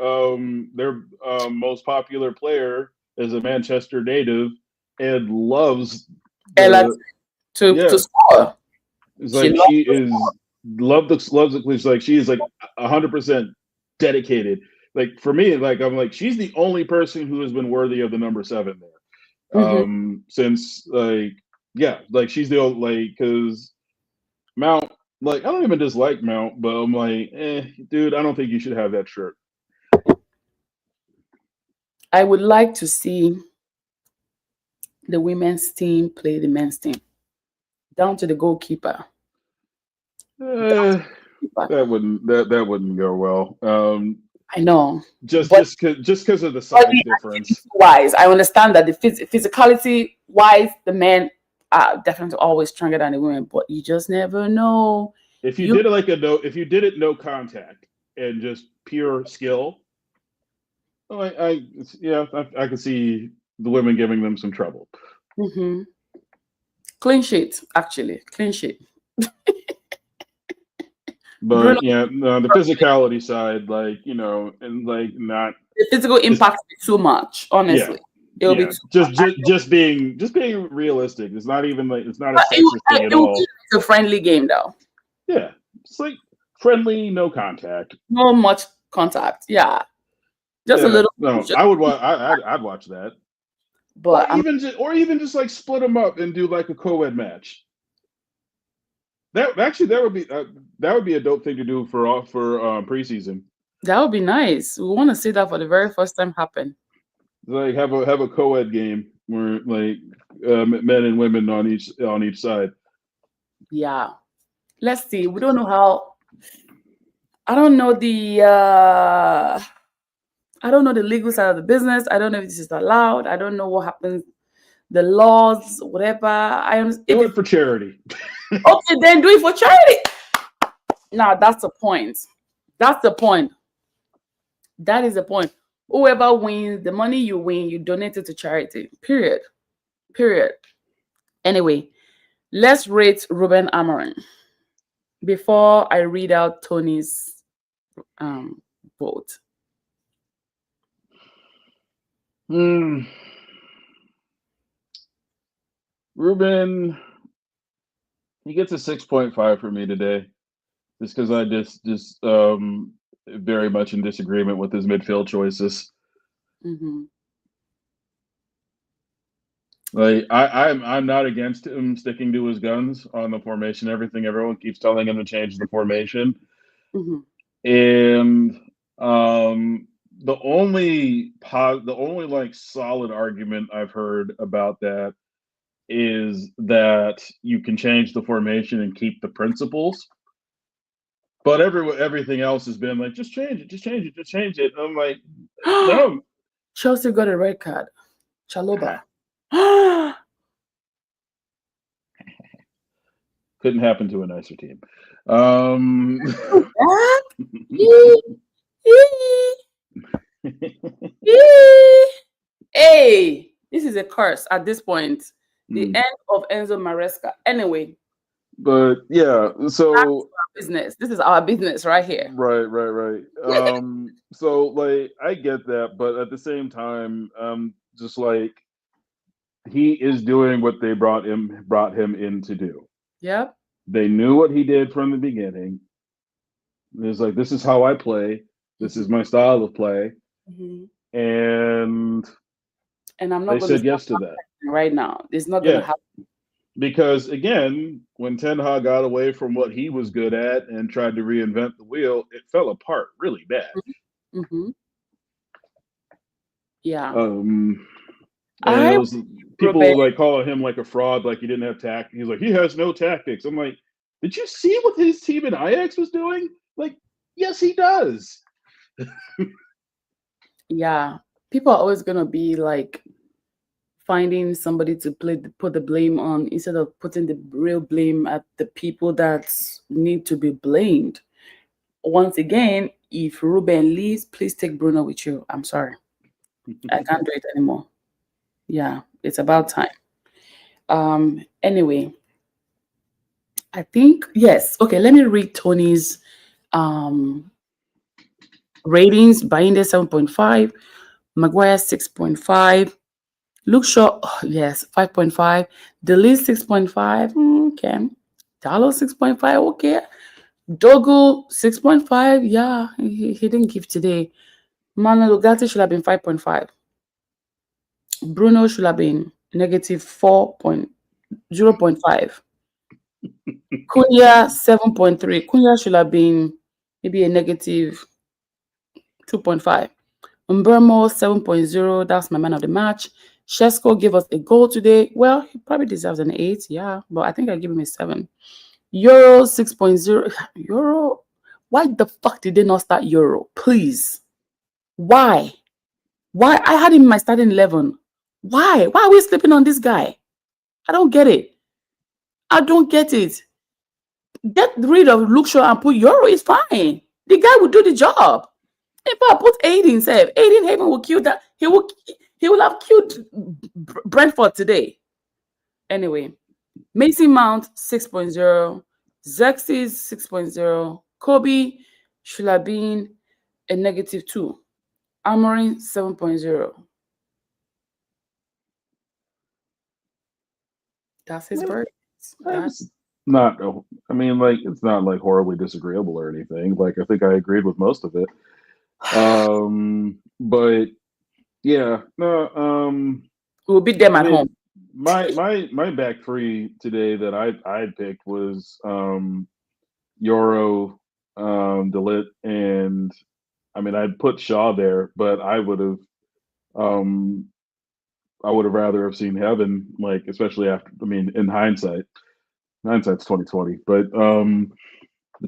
most popular player is a Manchester native and loves Ella the to yeah. score. It's She like loves she to is loves the It's like she is like 100% dedicated. Like for me, like I'm like she's the only person who has been worthy of the number 7 there. score. Since like yeah, like she's the old like because Mount, like I don't even dislike Mount, but I'm like, dude, I don't think you should have that shirt. I would like to see the women's team play the men's team down to the goalkeeper. Uh, But that wouldn't go well. I know, Just but just because of the but size the difference. activity wise, I understand that the physicality wise, the men are definitely always stronger than the women. But you just never know. If you You did it like a no, if you did it no contact and just pure skill, well, yeah, I could see the women giving them some trouble. hmm clean sheet, actually clean sheet. Bruno, But yeah, no, the physicality side, like and like not the physical just impact will be too much. yeah, Honestly, it will be yeah, too much. just being realistic. It's not even like it's not a But sexist thing at it will be all. a friendly game though. Yeah, it's like friendly, no contact. No much contact. Yeah, just a Yeah, little. no, Just, I would watch. I'd watch that, but I'm or even just like split them up and do like a co-ed match. That actually that would be a dope thing to do for preseason. That would be nice. We want to see that for the very first time happen. Like have a co-ed game where like men and women on each side. Yeah. Let's see. We don't know how. I don't know I don't know the legal side of the business. I don't know if this is allowed. I don't know what happens, the laws, whatever. I am if Do it it's for charity. okay, then do it for charity. Now that's the point. That's the point. That is the point. Whoever wins, the money you win, you donate it to charity. Period. Period. Anyway, let's rate Ruben Amorim before I read out Tony's vote. Hmm. Ruben, he gets a 6.5 for me today, just because I just very much in disagreement with his midfield choices. Mm-hmm. Like I'm not against him sticking to his guns on the formation. Everything everyone keeps telling him to change the formation, Mm-hmm. and um, the only like solid argument I've heard about that is that you can change the formation and keep the principles. But everything else has been like, just change it, just change it, just change it. And I'm like, no. Chelsea got a red card. Chaloba. Couldn't happen to a nicer team. Um, What? Yee, yee, yee. Hey, this is a curse at this point. The Mm. end of Enzo Maresca. Anyway, But yeah, so business. This is our business right here. right. So like I get that, but at the same time, just like he is doing what they brought him in to do. Yep. They knew what he did from the beginning. It's like, this is how I play. This is my style of play, Mhm. and And I'm they not going to said stop yes to that. right now. It's not going to Yeah, happen. because again, when Ten Hag got away from what he was good at and tried to reinvent the wheel, it fell apart really bad. Mm-hmm. Yeah. Um, and it I, was Ruben, people like calling him like a fraud, like he didn't have tactics. He's like, he has no tactics. I'm like, did you see what his team in Ajax was doing? Like, yes, he does. yeah. People are always going to be like finding somebody to put the blame on instead of putting the real blame at the people that need to be blamed. Once again, if Ruben leaves, please take Bruno with you. I'm sorry. I can't do it anymore. Yeah, it's about time. Anyway, I think yes. Okay, let me read Tony's um ratings. Bayinde 7.5, Maguire 6.5, Luke Shaw, oh, yes, 5.5, Delete 6.5, okay, Dallo 6.5, okay, Dogu 6.5, yeah, he didn't give today. Manuel Ugarte should have been 5.5. Bruno should have been negative 4.0.5. Cunha 7.3. Cunha should have been maybe a negative 2.5. Mbeumo 7.0. That's my man of the match. Shesko gave us a goal today. Well, he probably deserves an 8, yeah, but I think I give him a 7. Euro 6.0. Euro? Why the fuck did they not start Euro? Please. Why? Why? I had him in my starting 11. Why? Why are we sleeping on this guy? I don't get it. I don't get it. Get rid of Luke Shaw and put Euro is fine. The guy will do the job. If I put Aiden, say Aiden Haven will kill that. He will have killed Brentford today. Anyway, Mason Mount 6.0, Xerxes 6.0, Kobe should have been a negative 2, Amorin 7.0. That's his verdict. That's That's not. I mean, like, it's not like horribly disagreeable or anything. Like, I think I agreed with most of it. But yeah, no. we'll beat them I at home. mean, my back three today that I picked was Euro, Delit, and I mean, I'd put Shaw there, but um I would have rather have seen Heaven, like, especially after. I mean, in hindsight's 2020, but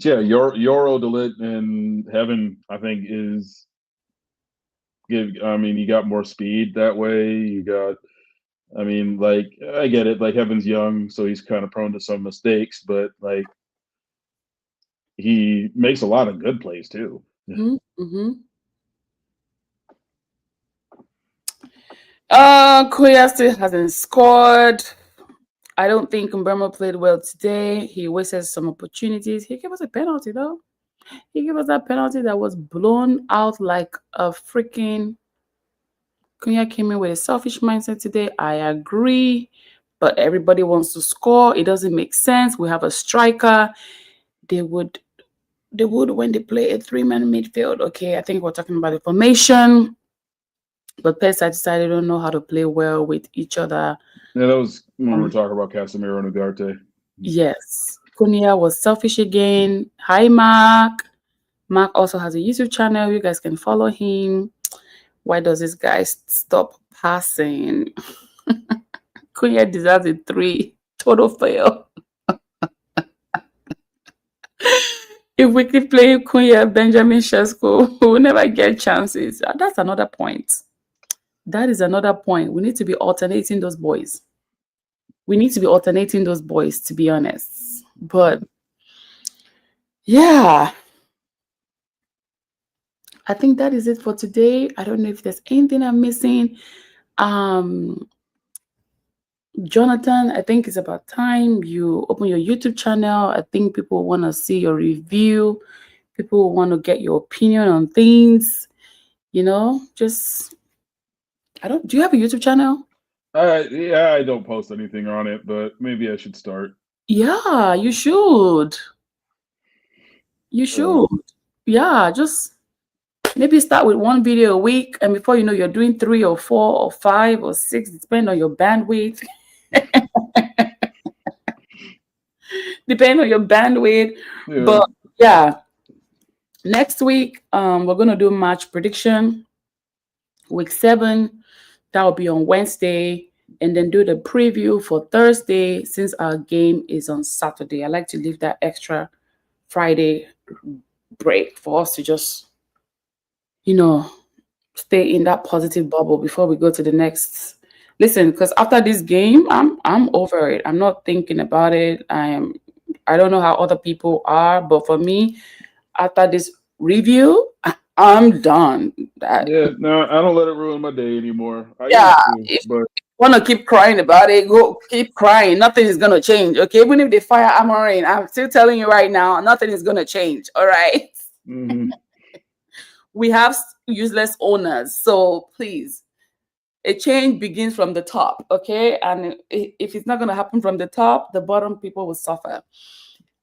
yeah, Euro, Delit, and Heaven, I think is give. I mean, you got more speed that way. You got. I mean, like, I get it. Like, Heaven's young, so he's kind of prone to some mistakes, but like he makes a lot of good plays too. Mm-hmm. Kuya still hasn't scored. I don't think Mbeumo played well today. He wasted some opportunities. He gave us a penalty though. He gave us that penalty that was blown out like a freaking. Cunha came in with a selfish mindset today. I agree. but everybody wants to score. It doesn't make sense. We have a striker. They would when they play a 3-man midfield. Okay, I think we're talking about the formation. But Pesa decided they don't know how to play well with each other. Yeah, that was when we were talking about Casemiro and Ugarte. Yes. Kunia was selfish again. Hi, Mark. Mark also has a YouTube channel. You guys can follow him. Why does this guy stop passing? Kunia deserves a 3. Total fail. If we keep playing Kunya, Benjamin Shesko, we will never get chances. That's another point. That is another point. We need to be alternating those boys. To be honest. But yeah, I think that is it for today. I don't know if there's anything I'm missing. Jonathan, I think it's about time you open your YouTube channel. I think people want to see your review. People want to get your opinion on things. You know, just do you have a YouTube channel? Yeah, I don't post anything on it, but maybe I should start. Yeah, you should. You should. Yeah, just maybe start with 1 video a week, and before you know, you're doing 3 or 4 or 5 or 6, depending on your bandwidth. Yeah. But yeah, next week we're gonna do match prediction. Week 7, that will be on Wednesday, and then do the preview for Thursday since our game is on Saturday. I like to leave that extra Friday break for us to just, stay in that positive bubble before we go to the next. Listen, because after this game, I'm over it. I'm not thinking about it. I don't know how other people are, but for me, after this review, I'm done. Yeah, no, I don't let it ruin my day anymore. I If but you want to keep crying about it, go keep crying. Nothing is gonna change. Okay, even if they fire Amorim, I'm still telling you right now, nothing is gonna change. All right. We have useless owners, so please, a change begins from the top. Okay, and if it's not gonna happen from the top, the bottom people will suffer.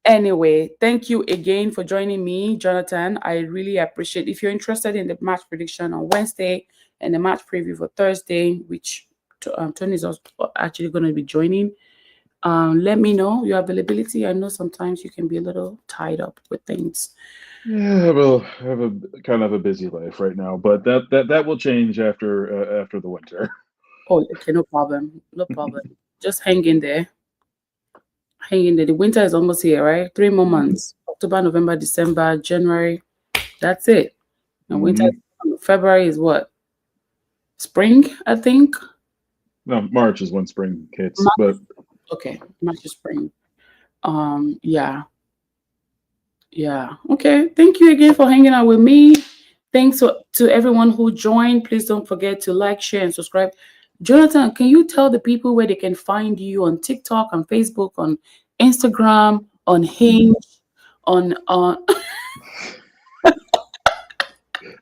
Anyway, thank you again for joining me, Jonathan. I really appreciate. If you're interested in the match prediction on Wednesday and the match preview for Thursday, which Tony is also actually going to be joining, let me know your availability. I know sometimes you can be a little tied up with things. Yeah, well, I have a kind of a busy life right now, but that will change after the winter. Oh, okay, no problem. No problem. Just hang in there. Hang in there. The winter is almost here, right? 3 more months. October, November, December, January. That's it. And winter, February is what? Spring, I think. No, March is when spring hits, March, but okay, March is spring. Yeah. Okay. Thank you again for hanging out with me. Thanks to everyone who joined. Please don't forget to like, share, and subscribe. Jonathan, can you tell the people where they can find you on TikTok, on Facebook, on Instagram, on Hinge, on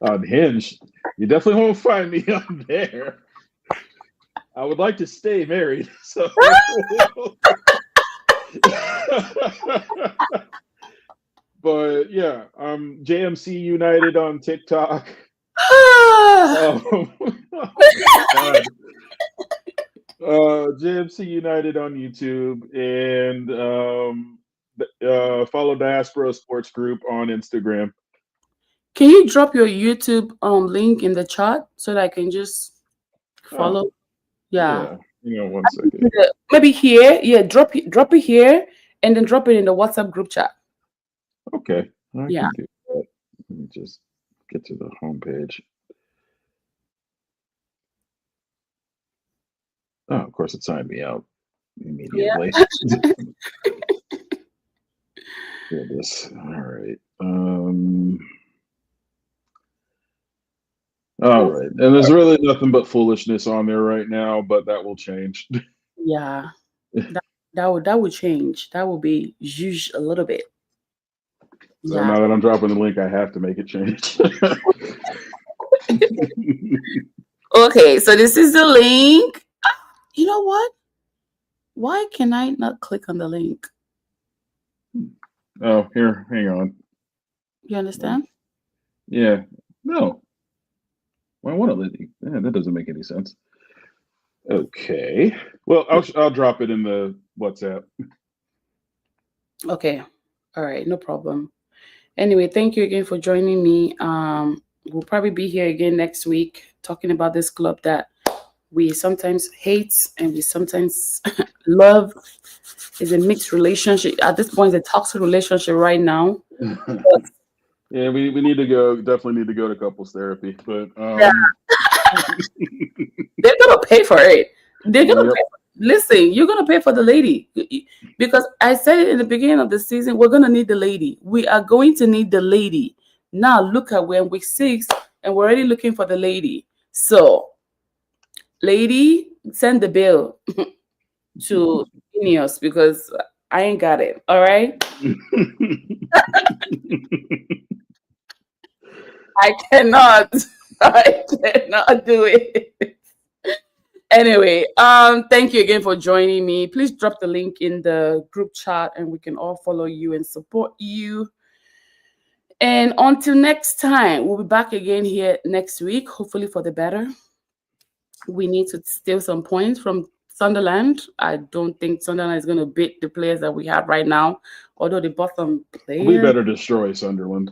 on Hinge, you definitely won't find me on there. I would like to stay married, so. But yeah, JMC United on TikTok. God. JMC United on YouTube, and follow Diaspora Sports Group on Instagram. Can you drop your YouTube link in the chat so that I can just follow? Yeah. 1 second. Maybe here. Yeah, drop it here and then drop it in the WhatsApp group chat. Okay. I can do that. Let me just get to the homepage. Oh, of course, it signed me out immediately. Yeah. Here it is. All right. All right. And there's really nothing but foolishness on there right now, but that will change. Yeah. That would change. That will be zhuzh a little bit. So now that I'm dropping the link, I have to make it change. Okay, so this is the link. You know what? Why can I not click on the link? Oh, here, hang on. You understand? Yeah, no. Why won't it let you? Yeah, that doesn't make any sense. Okay. Well, I'll drop it in the WhatsApp. Okay. All right, no problem. Anyway, thank you again for joining me. We'll probably be here again next week talking about this club that we sometimes hate and we sometimes love. Is a mixed relationship. At this point, it's a toxic relationship right now. Yeah, we need to go. Definitely need to go to couples therapy. But Yeah, they're gonna pay for it. They're gonna yep. pay. Listen, you're gonna pay for the lady because I said it in the beginning of the season. We're gonna need the lady. We are going to need the lady. Now look at we're in week 6 and we're already looking for the lady. So, lady, send the bill to Ineos because I ain't got it. All right, I cannot. I cannot do it. Anyway, thank you again for joining me. Please drop the link in the group chat and we can all follow you and support you. And until next time, we'll be back again here next week, hopefully for the better. We need to steal some points from Sunderland. I don't think Sunderland is going to beat the players that we have right now, although they bought some We players. better destroy Sunderland.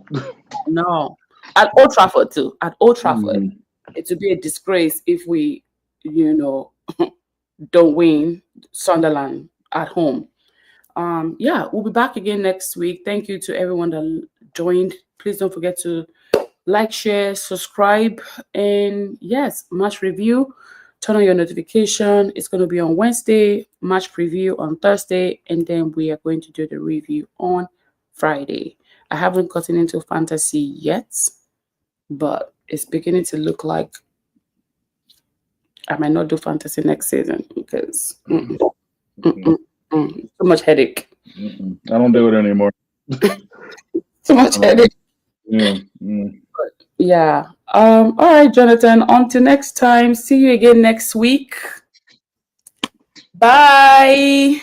No, at Old Trafford too. At Old Trafford, Mhm. it would be a disgrace if we, you know, don't win Sunderland at home. Yeah, we'll be back again next week. Thank you to everyone that joined. Please don't forget to like, share, subscribe, and yes, match review. Turn on your notification. It's going to be on Wednesday, match preview on Thursday, and then we are going to do the review on Friday. I haven't gotten into fantasy yet, but it's beginning to look like I might not do fantasy next season because too much headache. I don't do it anymore. Too much headache. Yeah. Mm. Yeah. All right, Jonathan. Until next time. See you again next week. Bye.